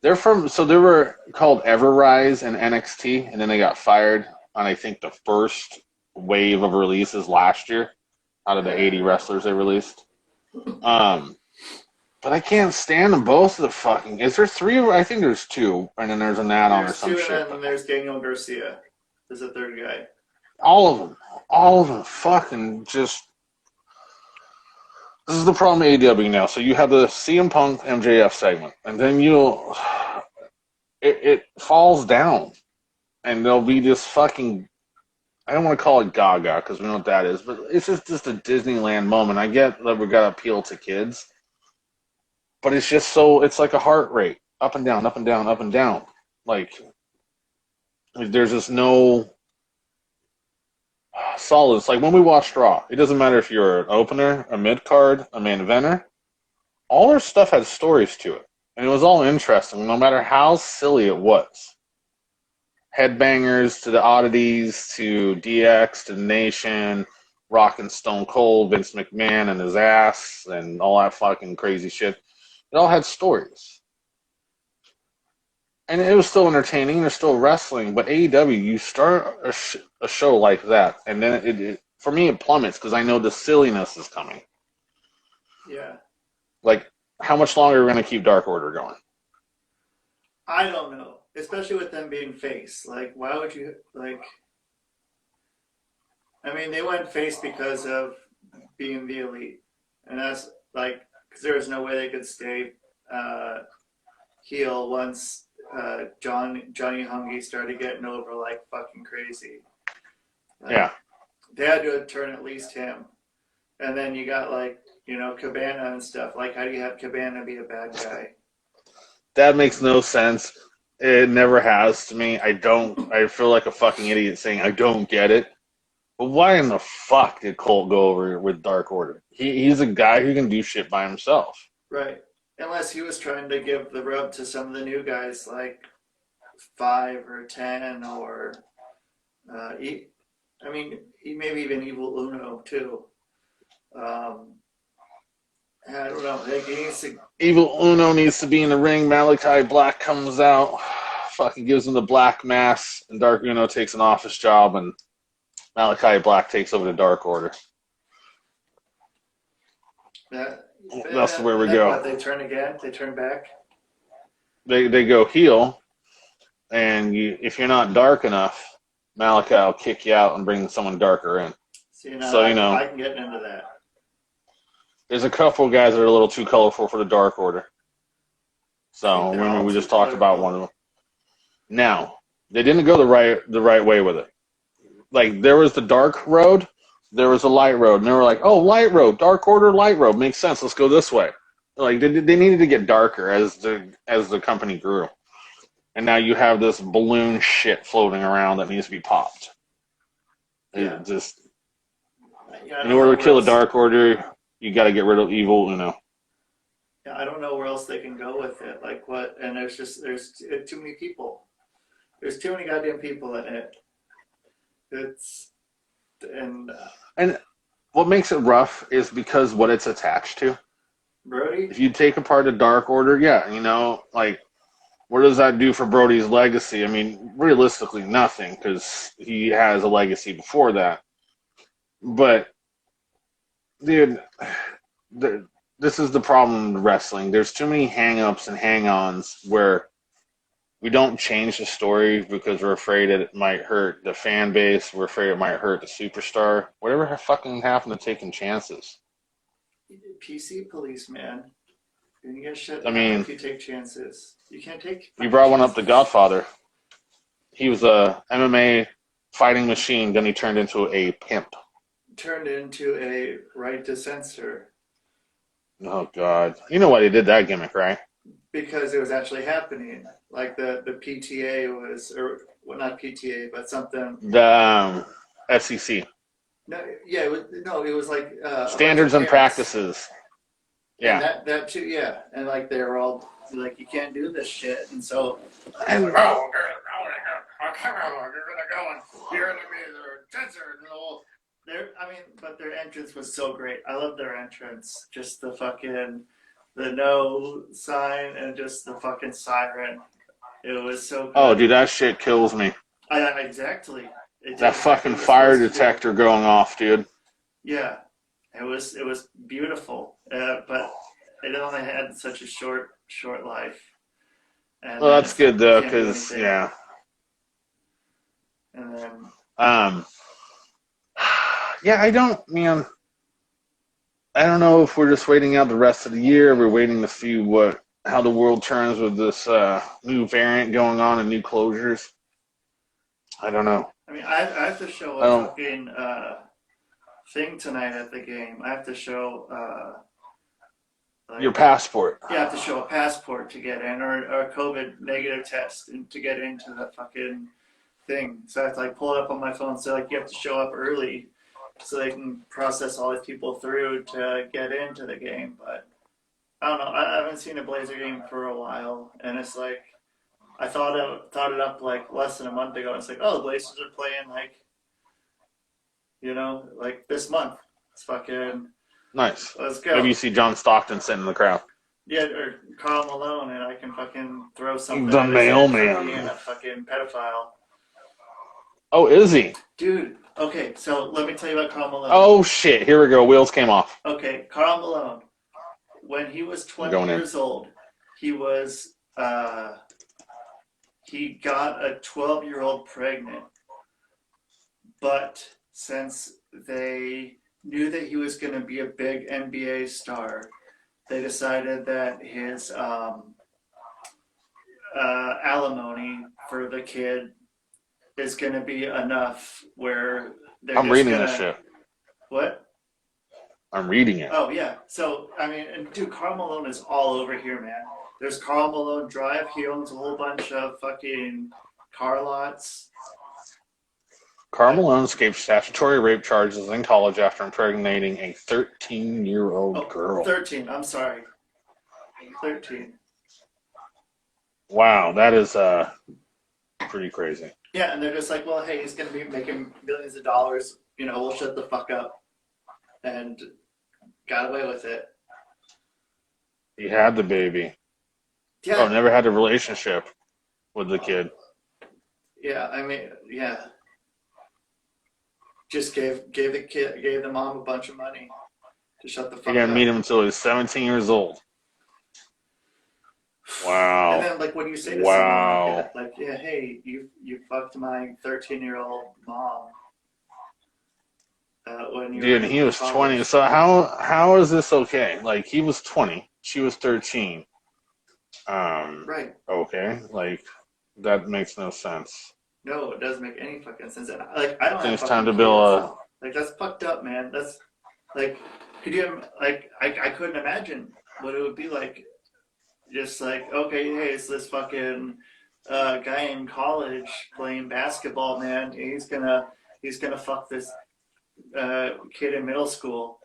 They're from, so they were called Everrise and NXT, and then they got fired on, I think, the first wave of releases last year out of the 80 wrestlers they released. But I can't stand them both of the fucking, is there three? I think there's two, and then there's an add-on or some shit. And then there's Daniel Garcia. There's a third guy. All of them fucking just, this is the problem with AEW now. So you have the CM Punk MJF segment, and then it falls down, and there'll be this fucking, I don't want to call it Gaga because we know what that is, but it's just a Disneyland moment. I get that we got to appeal to kids, but it's just so, it's like a heart rate, up and down, up and down, up and down. Like, there's just no solid. It's like when we watched Raw, it doesn't matter if you're an opener, a mid-card, a main eventer, all their stuff had stories to it. And it was all interesting, no matter how silly it was. Headbangers to the oddities to DX to the Nation, Rock and Stone Cold, Vince McMahon and his ass, and all that fucking crazy shit. It all had stories. And it was still entertaining. They're still wrestling. But AEW, you start a show like that, and then it for me, it plummets because I know the silliness is coming. Yeah. Like, how much longer are we going to keep Dark Order going? I don't know. Especially with them being face. Like, why would you, like... I mean, they went face because of being the Elite. And that's, like, because there was no way they could stay heel once Johnny Hungy started getting over like fucking crazy. Yeah. They had to turn at least him. And then you got like, Cabana and stuff. Like, how do you have Cabana be a bad guy? That makes no sense. It never has to me. I feel like a fucking idiot saying I don't get it. But why in the fuck did Colt go over with Dark Order? He's a guy who can do shit by himself. Right. Unless he was trying to give the rub to some of the new guys like 5 or 10 or maybe even Evil Uno too. I don't know. Evil Uno needs to be in the ring. Malachi Black comes out, fucking gives him the black mass, and Dark Uno takes an office job, and Malachi Black takes over the Dark Order. That's where we go. They turn again? They turn back? They go heel, and if you're not dark enough, Malachi will kick you out and bring someone darker in. I can get into that. There's a couple of guys that are a little too colorful for the Dark Order. So remember, we just talked about one of them. Now, they didn't go the right way with it. Like, there was the dark road, there was a light road, and they were like, oh, light road, Dark Order, light road, makes sense, let's go this way. Like, they needed to get darker as the company grew. And now you have this balloon shit floating around that needs to be popped. Yeah. In order to kill the Dark Order, you got to get rid of Evil Uno. Yeah, I don't know where else they can go with it. Like what? And there's too many people. There's too many goddamn people in it. And what makes it rough is because what it's attached to. Brody? If you take apart the Dark Order, like, what does that do for Brody's legacy? I mean, realistically, nothing, because he has a legacy before that. But, dude, this is the problem with wrestling. There's too many hang-ups and hang-ons where we don't change the story because we're afraid that it might hurt the fan base. We're afraid it might hurt the superstar. Whatever fucking happened to taking chances? PC police, man. You're gonna get shut down if you take chances. You can't take. You brought one up, The Godfather. He was a MMA fighting machine. Then he turned into a pimp. turned into a right to censor Oh God! You know why they did that gimmick, right? because it was actually happening. Like the PTA was, or well, not PTA, but something. The SEC No, yeah, it was like a bunch of standards and parents, practices. and Yeah. that too, yeah, and like they were all like, you can't do this shit, and so And like, oh, you're gonna go and you're gonna be censored and all. I mean, but their entrance was so great. I love their entrance. Just the no sign and just the fucking siren. It was so oh, good. dude, that shit kills me. Exactly. It did That exactly fucking what it was fire supposed to do. detector going off, dude. Yeah, it was beautiful, but it only had such a short life, and Well, then that's it's like good you though, can't do because anything. yeah. And then Um. Yeah, I don't know if we're just waiting out the rest of the year. We're waiting to see how the world turns with this new variant going on and new closures. I don't know. I mean, I have to show I a don't. fucking thing tonight at the game. I have to show Your like passport. you have to show a passport to get in, or a COVID negative test to get into the fucking thing. So I have to like pull it up on my phone. So like you have to show up early so they can process all these people through to get into the game. But I don't know. I haven't seen a Blazer game for a while, and it's like I thought it up like less than a month ago. It's like, oh, the Blazers are playing like like this month. It's fucking Nice. let's Maybe go. you see John Stockton sitting in the crowd. Yeah, or Karl Malone, and I can fucking throw something The at his head for being mailman. a fucking pedophile. Oh, is he? Dude, okay, so let me tell you about Karl Malone. Oh shit! Here we go. Wheels came off. Okay, Karl Malone, when he was I'm 20 going in. years old, he was he got a 12-year-old pregnant, but since they knew that he was going to be a big NBA star, they decided that his alimony for the kid is going to be enough where they're I'm just reading going this to. shit. What? I'm reading it. Oh, yeah. So, I mean, and dude, Karl Malone is all over here, man. There's Karl Malone Drive. He owns a whole bunch of fucking car lots. Karl Malone escaped statutory rape charges in college after impregnating a 13-year-old girl. 13. I'm sorry. 13. Wow, that is pretty crazy. Yeah, and they're just like, well, hey, he's going to be making millions of dollars. We'll shut the fuck up. And got away with it. He had the baby. Yeah. Oh, never had a relationship with the kid. Yeah, I mean, yeah. Just gave the mom a bunch of money to shut the fuck He didn't up. meet him until he was 17 years old. Wow. And then, like, what do you say to someone like that? Like, yeah, hey, you fucked my 13-year-old mom. When you Dude, he was 20. So how is this okay? Like, he was 20. She was 13. Right. Okay. Like, that makes no sense. No, it doesn't make any fucking sense. And, like, I don't I think have it's fucking time to kids. build a... Like, that's fucked up, man. That's, like, could you, like, I couldn't imagine what it would be like. Just like, okay, hey, it's this fucking guy in college playing basketball, man. He's gonna fuck this kid in middle school,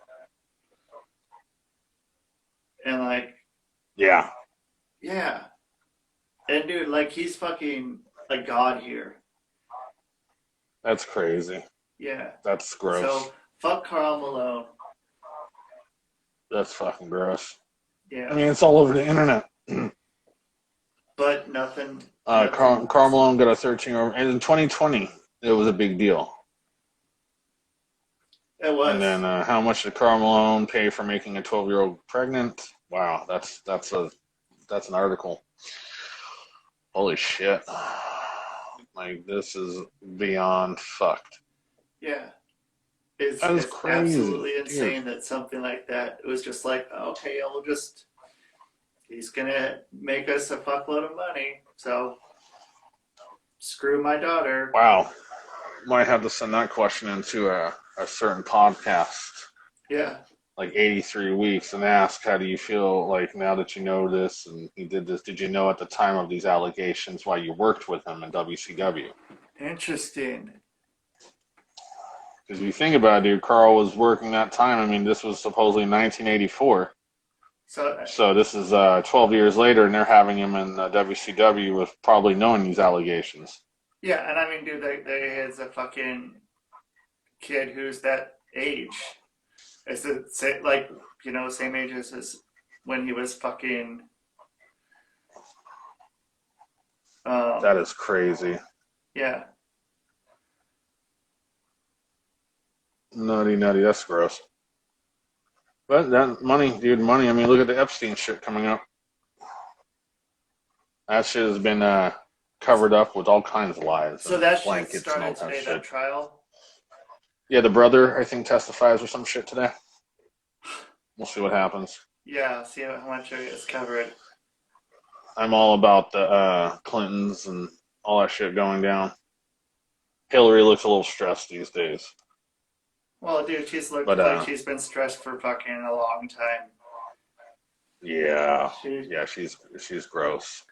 and like, Yeah. and dude, like, he's fucking a god here. That's crazy. Yeah. That's gross. So fuck Karl Malone. That's fucking gross. Yeah. I mean, it's all over the internet. But nothing. Karl Malone got a 13-year-old, and in 2020, it was a big deal. It was. And then, how much did Karl Malone pay for making a 12-year-old pregnant? Wow, that's an article. Holy shit! Like, this is beyond fucked. Yeah. It's crazy. Absolutely insane that something like that, it was just like, okay, he's gonna make us a fuckload of money, so screw my daughter. Wow. Might have to send that question into a certain podcast, Yeah. like 83 weeks, and asked, how do you feel like now that you know this and he did this? Did you know at the time of these allegations why you worked with him in WCW? Interesting. Because you think about it, dude, Carl was working that time. I mean, this was supposedly 1984. So this is 12 years later, and they're having him in WCW with probably knowing these allegations. Yeah, and I mean, dude, there is a fucking kid who's that age. Is it like, you know, same age as when he was fucking. That is crazy. Yeah. Nutty. That's gross. But that money, dude, money. I mean, look at the Epstein shit coming up. That shit has been covered up with all kinds of lies. So that shit blankets started and all kinds today, of that shit. trial? Yeah, the brother, I think, testifies or some shit today. We'll see what happens. Yeah, see how much it is covered. I'm all about the Clintons and all that shit going down. Hillary looks a little stressed these days. Well, dude, she's looked like she's been stressed for fucking a long time. Yeah. She's gross.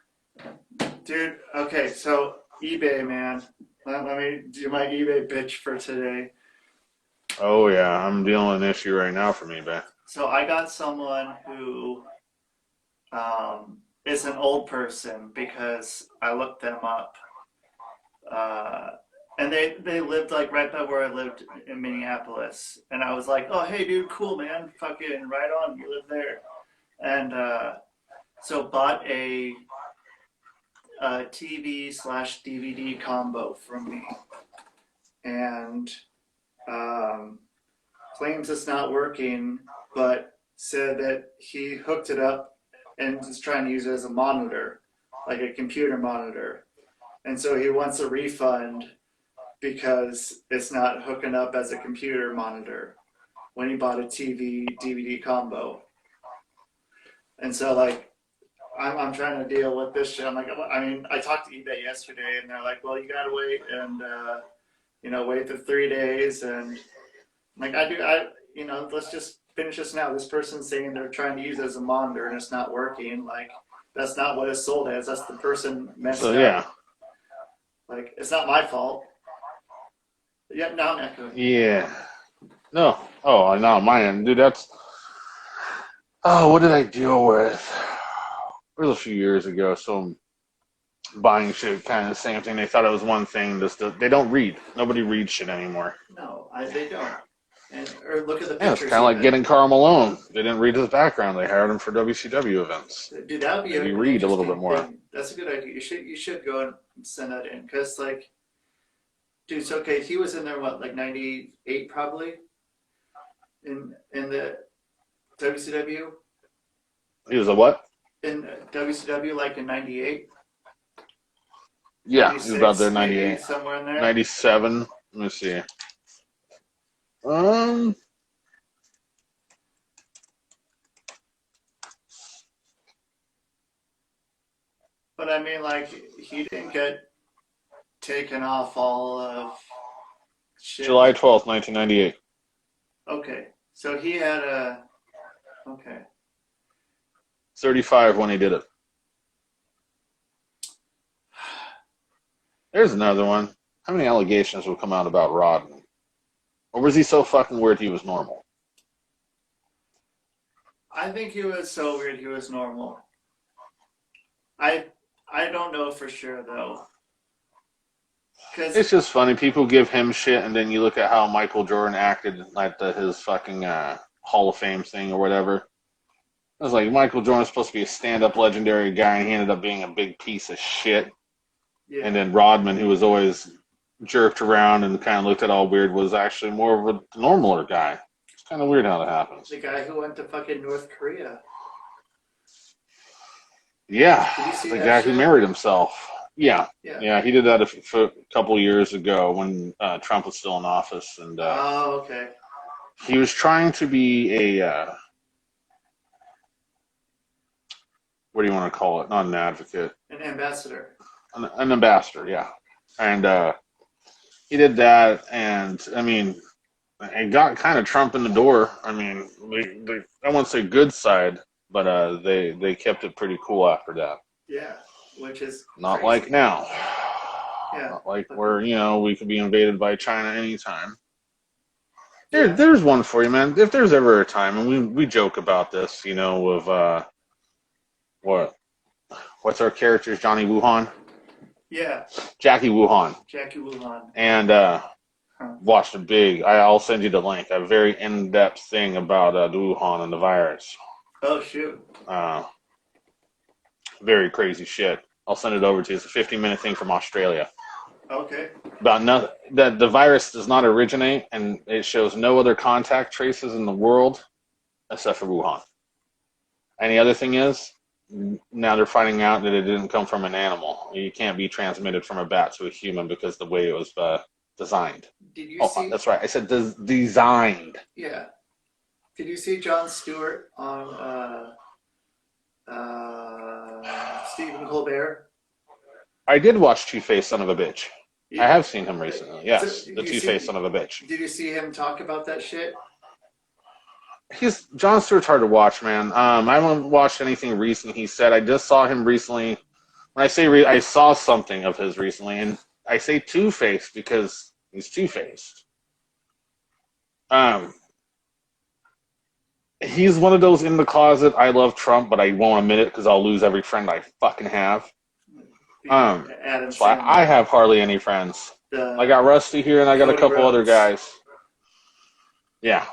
Dude, okay, so eBay, man. Let me do my eBay bitch for today. Oh, yeah, I'm dealing with an issue right now from eBay. So I got someone who is an old person because I looked them up. And they lived like right by where I lived in Minneapolis. And I was like, oh, hey, dude, cool, man. Fucking right on. You live there. And so bought a TV/DVD combo from me. And claims it's not working, but said that he hooked it up and is trying to use it as a monitor, like a computer monitor. And so he wants a refund because it's not hooking up as a computer monitor when he bought a TV DVD combo. And so like I'm trying to deal with this shit. I'm like, I mean, I talked to eBay yesterday and they're like, well, you gotta wait and wait the 3 days. And I'm like, let's just finish this now. This person's saying they're trying to use it as a monitor and it's not working. Like, that's not what it's sold as. That's the person messed up. Yeah. Like, it's not my fault. Yeah, now I'm echoing. Yeah. No. Oh, not mine. Dude, that's... Oh, what did I deal with? It was a few years ago. So buying shit, kind of the same thing. They thought it was one thing. They don't read. Nobody reads shit anymore. No, they don't. Or look at the pictures. Yeah, it's kind of like getting Karl Malone. They didn't read his background. They hired him for WCW events. Dude, that would be maybe read a little bit more. Thing. That's a good idea. You should go and send that in because, like, dude, it's okay. He was in there like 98 probably in the WCW. He was a what? In WCW, like in 98. Yeah, he was about there 98. Somewhere in there. 97. Let me see. But I mean, like, he didn't get taken off all of shit. July 12th, 1998. Okay, so he had okay. 35 when he did it. There's another one. How many allegations will come out about Rodman? Or was he so fucking weird he was normal? I think he was so weird he was normal. I don't know for sure, though. It's just funny. People give him shit, and then you look at how Michael Jordan acted at his fucking Hall of Fame thing or whatever. It was like Michael Jordan's supposed to be a stand-up legendary guy, and he ended up being a big piece of shit. Yeah. And then Rodman, who was always jerked around and kind of looked at all weird, was actually more of a normaler guy. It's kind of weird how that happens. The guy who went to fucking North Korea. Yeah, the guy who married himself. Yeah, he did that a couple years ago when Trump was still in office. And oh, okay. He was trying to be a... what do you want to call it? Not an advocate. An ambassador. An ambassador, yeah. And he did that, and I mean, it got kind of Trump in the door. I mean, I won't say good side, but they kept it pretty cool after that. Yeah, which is not crazy. like now. Yeah, not like where we could be invaded by China anytime. Yeah. There's one for you, man. If there's ever a time, and we joke about this, of what's our character's Johnny Wuhan? Yeah. Jackie Wuhan. Jackie Wuhan. And watched I'll send you the link, a very in-depth thing about the Wuhan and the virus. Oh, shoot. Very crazy shit. I'll send it over to you. It's a 15-minute thing from Australia. Okay. About that the virus does not originate, and it shows no other contact traces in the world except for Wuhan. And the other thing is, now they're finding out that it didn't come from an animal. You can't be transmitted from a bat to a human because the way it was designed. Did you see? That's right. I said designed. Yeah. Did you see Jon Stewart on Stephen Colbert? I did watch Two-Face Son of a Bitch. Yeah. I have seen him recently. Yes, So, the Two-Face Son of a Bitch. Did you see him talk about that shit? Jon Stewart's hard to watch, man. I haven't watched anything recent he said. I just saw him recently. When I say I saw something of his recently, and I say Two-Face because he's two-faced. He's one of those in the closet, I love Trump, but I won't admit it because I'll lose every friend I fucking have. So I have hardly any friends. I got Rusty here, and I got a couple other guys. Yeah.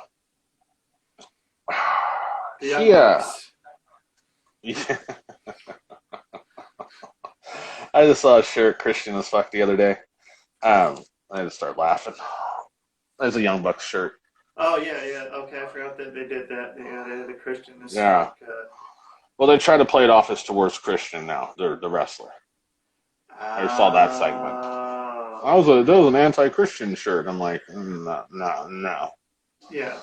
Yeah. I just saw a shirt Christian as fuck the other day. I had to start laughing. There's a Young Bucks shirt. Oh, yeah. Okay, I forgot that they did that. They had a Christian. Yeah. Well, they try to play it off as towards Christian now, the wrestler. I saw that segment. That was an anti-Christian shirt. I'm like, no. Yeah.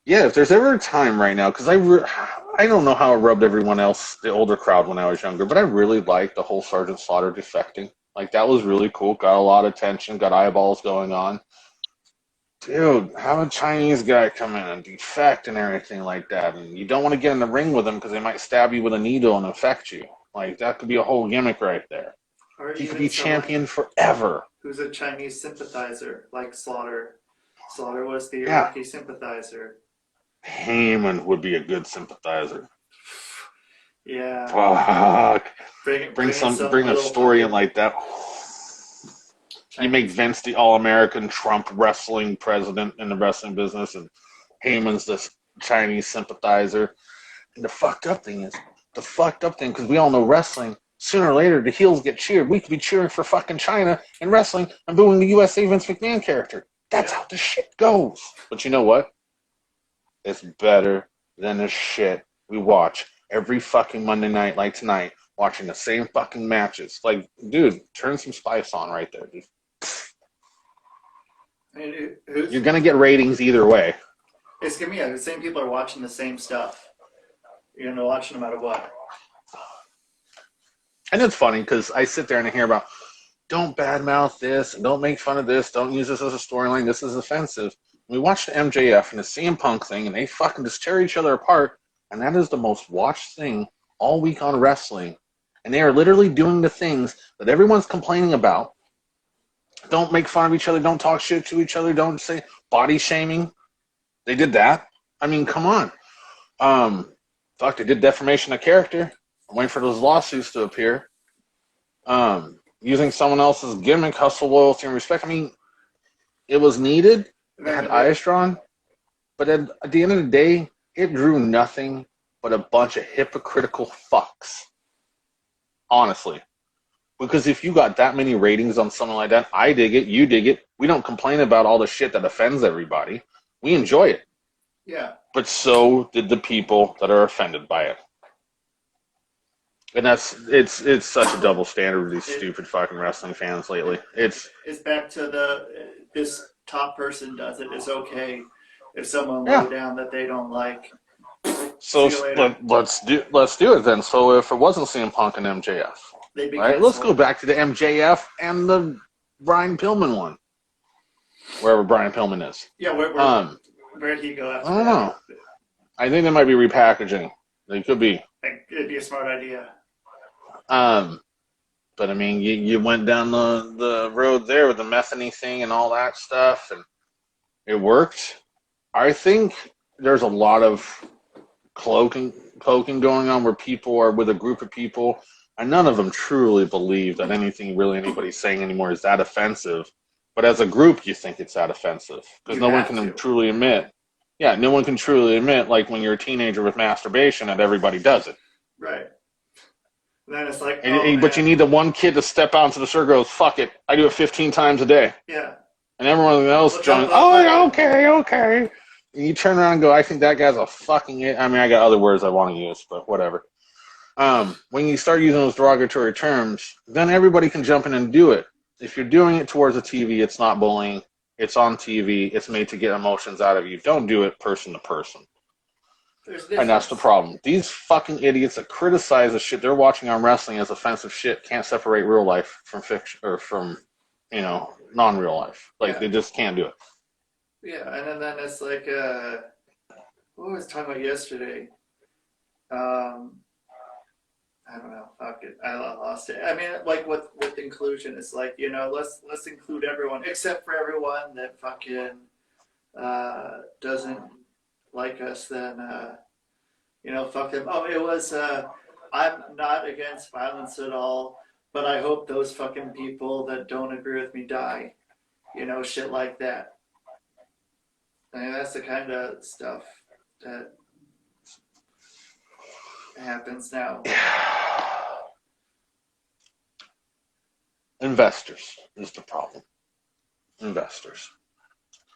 Yeah, if there's ever a time right now, because I don't know how it rubbed everyone else, the older crowd, when I was younger, but I really liked the whole Sergeant Slaughter defecting. Like, that was really cool. Got a lot of attention, got eyeballs going on. Dude, have a Chinese guy come in and defect and everything like that, and you don't want to get in the ring with them because they might stab you with a needle and infect you. Like, that could be a whole gimmick right there. Or he could be champion forever. Who's a Chinese sympathizer, like Slaughter. Slaughter was the Iraqi sympathizer. Heyman would be a good sympathizer. Yeah. Fuck. Bring a story in like that. Chinese. You make Vince the All-American Trump wrestling president in the wrestling business, and Heyman's this Chinese sympathizer. And the fucked up thing, because we all know wrestling, sooner or later the heels get cheered. We could be cheering for fucking China in wrestling and booing the USA Vince McMahon character. That's how the shit goes. But you know what? It's better than the shit we watch every fucking Monday night like tonight, watching the same fucking matches. Like, dude, turn some spice on right there, dude. You're going to get ratings either way. It's going to be the same people are watching the same stuff. You're going to watch no matter what. And it's funny because I sit there and I hear about, don't badmouth this, and don't make fun of this, don't use this as a storyline, this is offensive. We watched the MJF and the CM Punk thing, and they fucking just tear each other apart, and that is the most watched thing all week on wrestling. And they are literally doing the things that everyone's complaining about. Don't make fun of each other, don't talk shit to each other, don't say body shaming. They did that. I mean, come on. They did defamation of character. I'm waiting for those lawsuits to appear. Using someone else's gimmick, hustle, loyalty, and respect. I mean, it was needed. It had eyes drawn. But at the end of the day, it drew nothing but a bunch of hypocritical fucks. Honestly. Because if you got that many ratings on something like that, I dig it, you dig it. We don't complain about all the shit that offends everybody. We enjoy it. Yeah. But so did the people that are offended by it. And it's such a double standard with these stupid fucking wrestling fans lately. It's back to this top person does it. It's okay if someone low down that they don't like. So let's do it then. So if it wasn't CM Punk and MJF, right? Let's go back to the MJF and the Brian Pillman one. wherever Brian Pillman is. Yeah, where'd he go after I don't that? know. I think they might be repackaging. They could be. It'd be a smart idea. But I mean, you went down the road there with the methany thing and all that stuff, and it worked. I think there's a lot of cloaking going on where people are with a group of people, and none of them truly believe that anything really anybody's saying anymore is that offensive. But as a group, you think it's that offensive because no one can truly admit. Yeah, no one can truly admit, like when you're a teenager with masturbation, that everybody does it. Right. And then it's like, but you need the one kid to step out into the circle and goes, fuck it, I do it 15 times a day. Yeah. And everyone else joins, okay. And you turn around and go, I think that guy's a fucking idiot. I mean, I got other words I want to use, but whatever. When you start using those derogatory terms, then everybody can jump in and do it. If you're doing it towards a TV, it's not bullying. It's on TV. It's made to get emotions out of you. Don't do it person to person. And that's the problem. These fucking idiots that criticize the shit they're watching on wrestling as offensive shit can't separate real life from fiction or from, non-real life. They just can't do it. Yeah, and then it's like, what was I talking about yesterday? I don't know. Fuck it. I lost it. I mean, like with inclusion, it's like, let's include everyone except for everyone that fucking doesn't like us. Then fuck them. Oh, it was. I'm not against violence at all, but I hope those fucking people that don't agree with me die. Shit like that. I mean, that's the kind of stuff that happens now. Investors is the problem. Investors.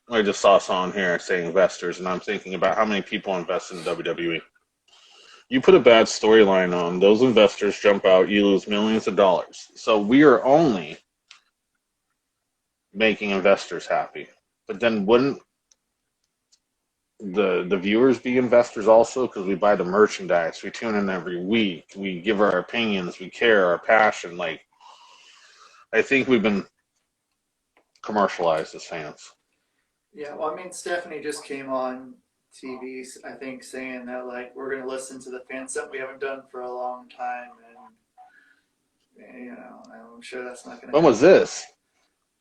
I just saw someone here saying investors, and I'm thinking about how many people invest in WWE. You put a bad storyline on, those investors jump out, you lose millions of dollars. So we are only making investors happy. But then wouldn't the viewers be investors also? Because we buy the merchandise, we tune in every week, we give our opinions, we care, our passion. I think we've been commercialized as fans. Yeah, well, I mean, Stephanie just came on TV, I think, saying that, we're going to listen to the fans, something we haven't done for a long time, and, I'm sure that's not going to When was this?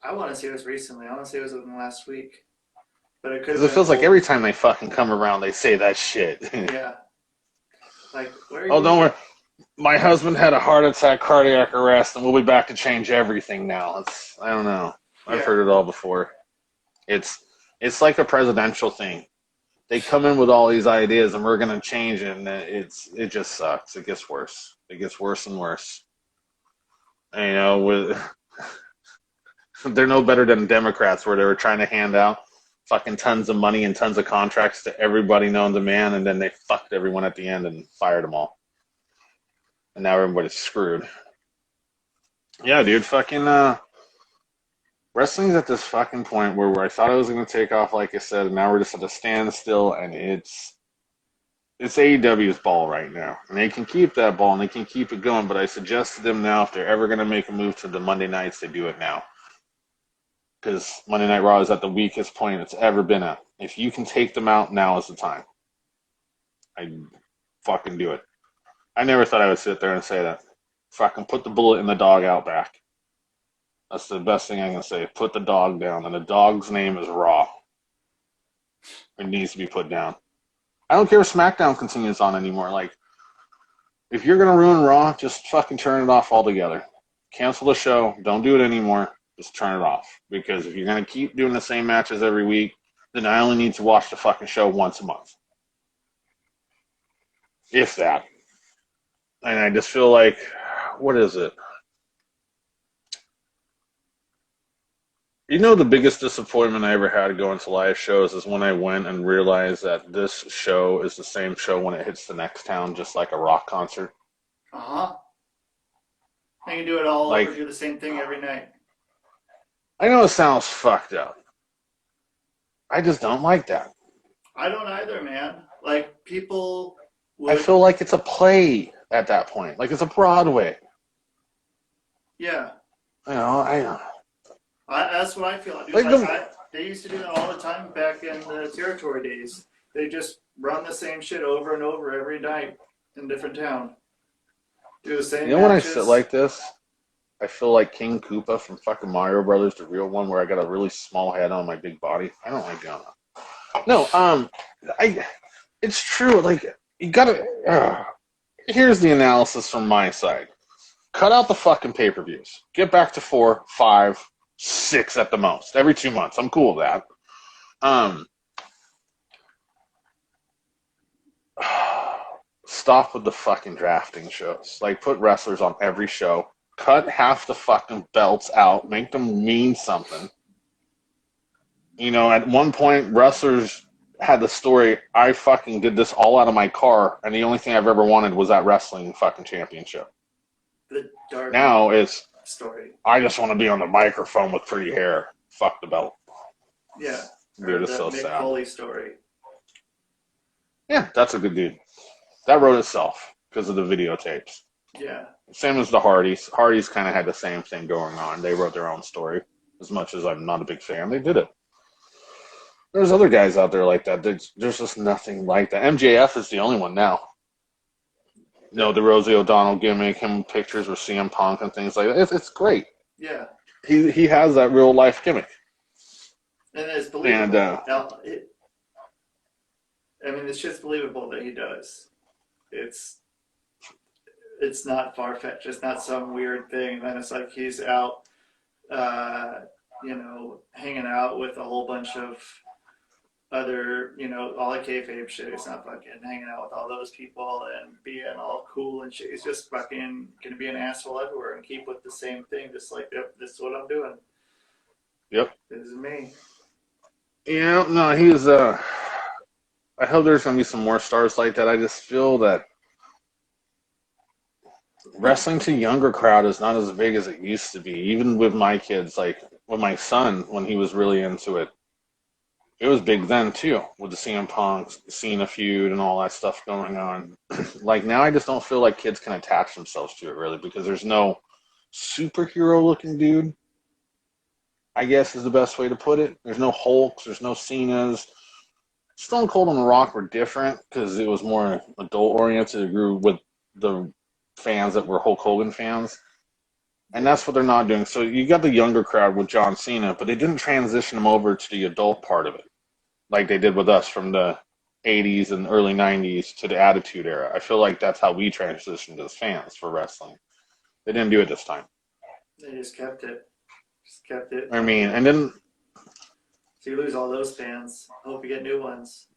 I want to say it was recently. I want to say it was within the last week. But it could. Because it feels like every time they fucking come around, they say that shit. Yeah. Where are you? Oh, don't worry. My husband had a heart attack, cardiac arrest, and we'll be back to change everything now. I don't know. I've heard it all before. It's like a presidential thing. They come in with all these ideas, and we're going to change it, and it just sucks. It gets worse. It gets worse and worse. And, they're no better than Democrats, where they were trying to hand out fucking tons of money and tons of contracts to everybody known to man, and then they fucked everyone at the end and fired them all. And now everybody's screwed. Yeah, dude, fucking wrestling's at this fucking point where I thought it was going to take off, like I said, and now we're just at a standstill, and it's AEW's ball right now. And they can keep that ball, and they can keep it going, but I suggest to them now, if they're ever going to make a move to the Monday nights, they do it now. Because Monday Night Raw is at the weakest point it's ever been at. If you can take them out, now is the time. I'd fucking do it. I never thought I would sit there and say that. Fucking put the bullet in the dog out back. That's the best thing I can say. Put the dog down. And the dog's name is Raw. It needs to be put down. I don't care if SmackDown continues on anymore. If you're going to ruin Raw, just fucking turn it off altogether. Cancel the show. Don't do it anymore. Just turn it off. Because if you're going to keep doing the same matches every week, then I only need to watch the fucking show once a month. If that. And I just feel like, what is it? The biggest disappointment I ever had going to live shows is when I went and realized that this show is the same show when it hits the next town, just like a rock concert. Uh-huh. And you do it all over, do the same thing every night. I know it sounds fucked up. I just don't like that. I don't either, man. People I feel like it's a play at that point. It's a Broadway. Yeah. I That's what I feel. They used to do that all the time back in the territory days. They just run the same shit over and over every night in a different town. Do the same You know when I matches. sit like this, I feel like King Koopa from fucking Mario Brothers, the real one, where I got a really small head on my big body. I don't like doing that. No, it's true. Like, you gotta, here's the analysis from my side. Cut out the fucking pay-per-views. Get back to 4, 5, 6 at the most. Every 2 months. I'm cool with that. Stop with the fucking drafting shows. Like, put wrestlers on every show. Cut half the fucking belts out. Make them mean something. You know, at one point, wrestlers had the story, I fucking did this all out of my car, and the only thing I've ever wanted was that wrestling fucking championship. The dark Now it's, story. I just want to be on the microphone with pretty hair. Fuck the belt. Yeah. Dude, it's the so Mick sad. Foley story. Yeah, that's a good dude. That wrote itself because of the videotapes. Yeah. Same as the Hardys. Hardys kind of had the same thing going on. They wrote their own story. As much as I'm not a big fan, they did it. There's other guys out there like that. There's just nothing like that. MJF is the only one now. No, the Rosie O'Donnell gimmick, him pictures with CM Punk and things like that. It's great. Yeah. He has that real life gimmick. And it's believable. And, it's just believable that he does. It's not far-fetched. It's not some weird thing. And then it's like he's out, hanging out with a whole bunch of other, all the kayfabe shit. It's not fucking hanging out with all those people and being all cool and shit. He's just fucking gonna be an asshole everywhere and keep with the same thing. Just like, yep, this is what I'm doing. Yep. This is me. Yeah, no, he's, I hope there's going to be some more stars like that. I just feel that wrestling to younger crowd is not as big as it used to be. Even with my kids, like with my son, when he was really into it, it was big then too, with the CM Punk, Cena feud, and all that stuff going on. Like now, I just don't feel like kids can attach themselves to it really because there's no superhero-looking dude, I guess is the best way to put it. There's no Hulks, there's no Cenas. Stone Cold and The Rock were different because it was more adult-oriented. It grew with the fans that were Hulk Hogan fans. And that's what they're not doing. So you got the younger crowd with John Cena, but they didn't transition them over to the adult part of it like they did with us from the 80s and early 90s to the Attitude Era. I feel like that's how we transitioned as fans for wrestling. They didn't do it this time. They just kept it. And then... So you lose all those fans. Hope you get new ones.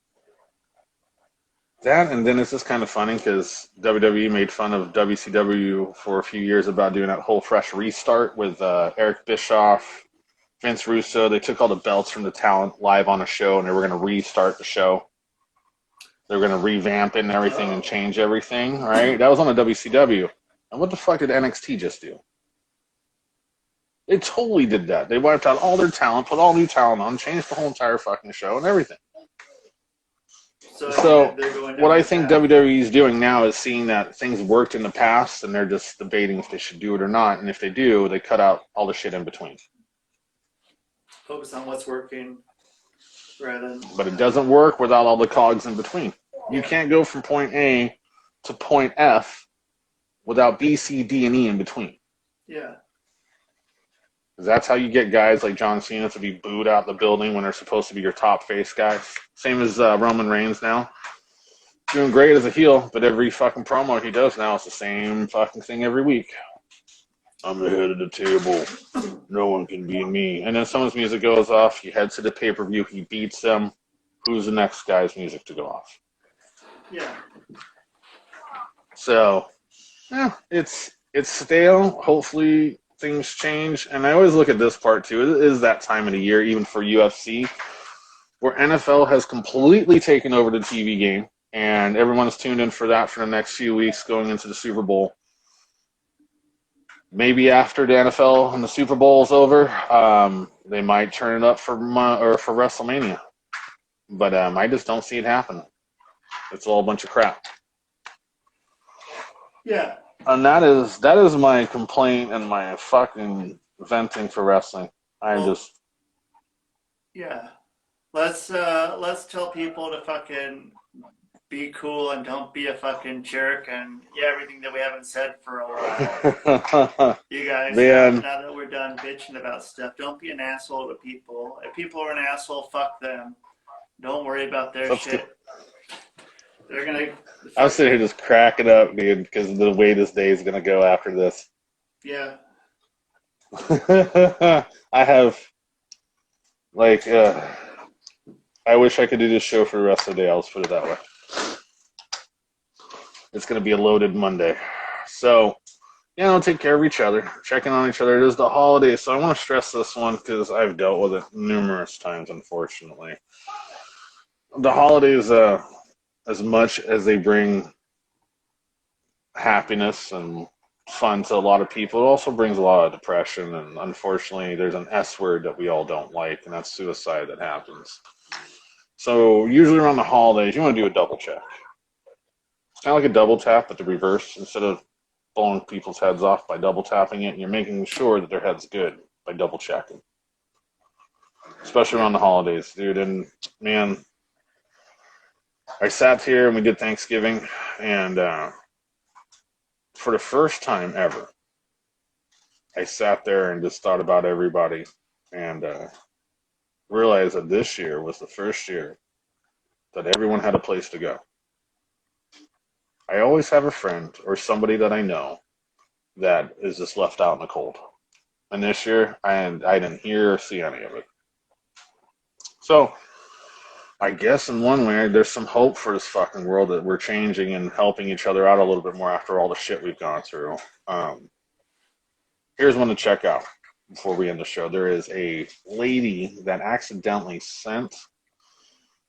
That, and then it's just kind of funny because WWE made fun of WCW for a few years about doing that whole fresh restart with Eric Bischoff, Vince Russo. They took all the belts from the talent live on a show, and they were going to restart the show. They were going to revamp it and everything and change everything, right? That was on the WCW. And what the fuck did NXT just do? They totally did that. They wiped out all their talent, put all new talent on, changed the whole entire fucking show and everything. So what I think WWE is doing now is seeing that things worked in the past, and they're just debating if they should do it or not. And if they do, they cut out all the shit in between. Focus on what's working rather than... But it doesn't work without all the cogs in between. You can't go from point A to point F without B, C, D, and E in between. Yeah. Because that's how you get guys like John Cena to be booed out the building when they're supposed to be your top face guys. Same as Roman Reigns now. Doing great as a heel, but every fucking promo he does now is the same fucking thing every week. I'm the head of the table. No one can beat me. And then someone's music goes off. He heads to the pay-per-view. He beats them. Who's the next guy's music to go off? Yeah. So, yeah, it's stale. Hopefully things change. And I always look at this part too. It is that time of the year, even for UFC, where NFL has completely taken over the TV game, and everyone's tuned in for that for the next few weeks going into the Super Bowl. Maybe after the NFL and the Super Bowl is over, they might turn it up for WrestleMania. But I just don't see it happen. It's all a bunch of crap. Yeah. And that is my complaint and my fucking venting for wrestling. Yeah. Let's tell people to fucking be cool and don't be a fucking jerk and everything that we haven't said for a while. You guys, Man, now that we're done bitching about stuff, don't be an asshole to people. If people are an asshole, fuck them. Don't worry about their shit. They're gonna. I'm sitting here just cracking up, dude, because of the way this day is gonna go after this. Yeah. I have, like, I wish I could do this show for the rest of the day. I'll just put it that way. It's going to be a loaded Monday. So, take care of each other, checking on each other. It is the holidays, so I want to stress this one because I've dealt with it numerous times, unfortunately. The holidays, as much as they bring happiness and fun to a lot of people, it also brings a lot of depression, and unfortunately, there's an S word that we all don't like, and that's suicide that happens. So usually around the holidays, you want to do a double check. It's kind of like a double tap, but the reverse. Instead of blowing people's heads off by double tapping it, you're making sure that their head's good by double checking. Especially around the holidays, dude. And man, I sat here and we did Thanksgiving, and for the first time ever, I sat there and just thought about everybody and realized that this year was the first year that everyone had a place to go. I always have a friend or somebody that I know that is just left out in the cold. And this year, I didn't hear or see any of it. So, I guess in one way, there's some hope for this fucking world that we're changing and helping each other out a little bit more after all the shit we've gone through. Here's one to check out before we end the show. There is a lady that accidentally sent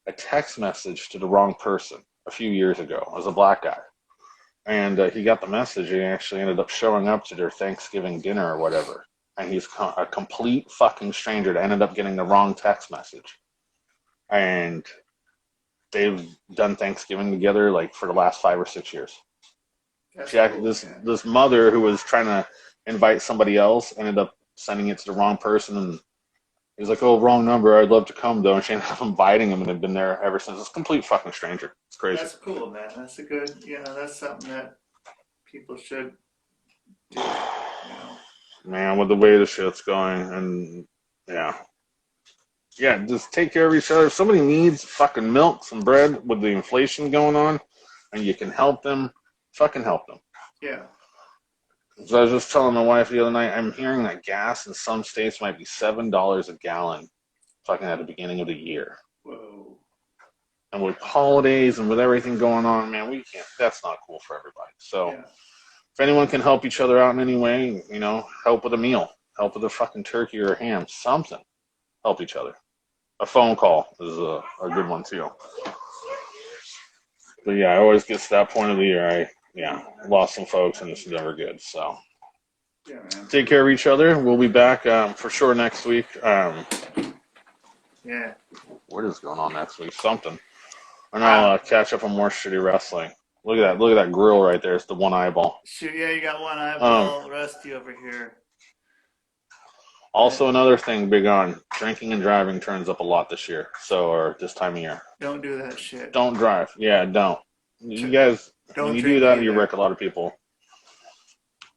a text message to the wrong person a few years ago. It was a black guy. And he got the message and he actually ended up showing up to their Thanksgiving dinner or whatever. And he's a complete fucking stranger that ended up getting the wrong text message. And they've done Thanksgiving together like for the last 5 or 6 years. This mother who was trying to invite somebody else ended up sending it to the wrong person, and he was like, "Oh, wrong number. I'd love to come though." And she ended up inviting him, and they've been there ever since. It's a complete fucking stranger. It's crazy. That's cool, man. That's a good. That's something that people should do. Man, with the way the shit's going, and yeah, just take care of each other. If somebody needs fucking milk, some bread with the inflation going on, and you can help them, fucking help them. Yeah. So I was just telling my wife the other night, I'm hearing that gas in some states might be $7 a gallon fucking at the beginning of the year. Whoa. And with holidays and with everything going on, man, that's not cool for everybody. So if anyone can help each other out in any way, help with a meal, help with a fucking turkey or a ham, something, help each other. A phone call is a good one too. But yeah, I always get to that point of the year, lost some folks, and it's never good. So, take care of each other. We'll be back for sure next week. What is going on next week? Something. And I'll catch up on more shitty wrestling. Look at that grill right there. It's the one eyeball. Shoot, you got one eyeball. Rusty over here. Also, another thing big on drinking and driving turns up a lot this year. Or this time of year. Don't do that shit. Don't drive. Yeah, don't. You guys, when you do that, you wreck a lot of people.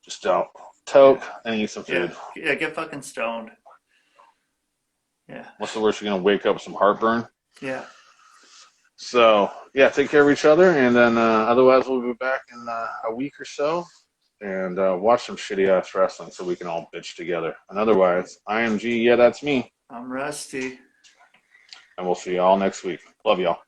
Just don't. Toke and eat some food. Yeah, get fucking stoned. Yeah. What's the worst? You're going to wake up with some heartburn? Yeah. So, take care of each other. And then otherwise, we'll be back in a week or so. And watch some shitty-ass wrestling so we can all bitch together. And otherwise, I am G. Yeah, that's me. I'm Rusty. And we'll see you all next week. Love y'all.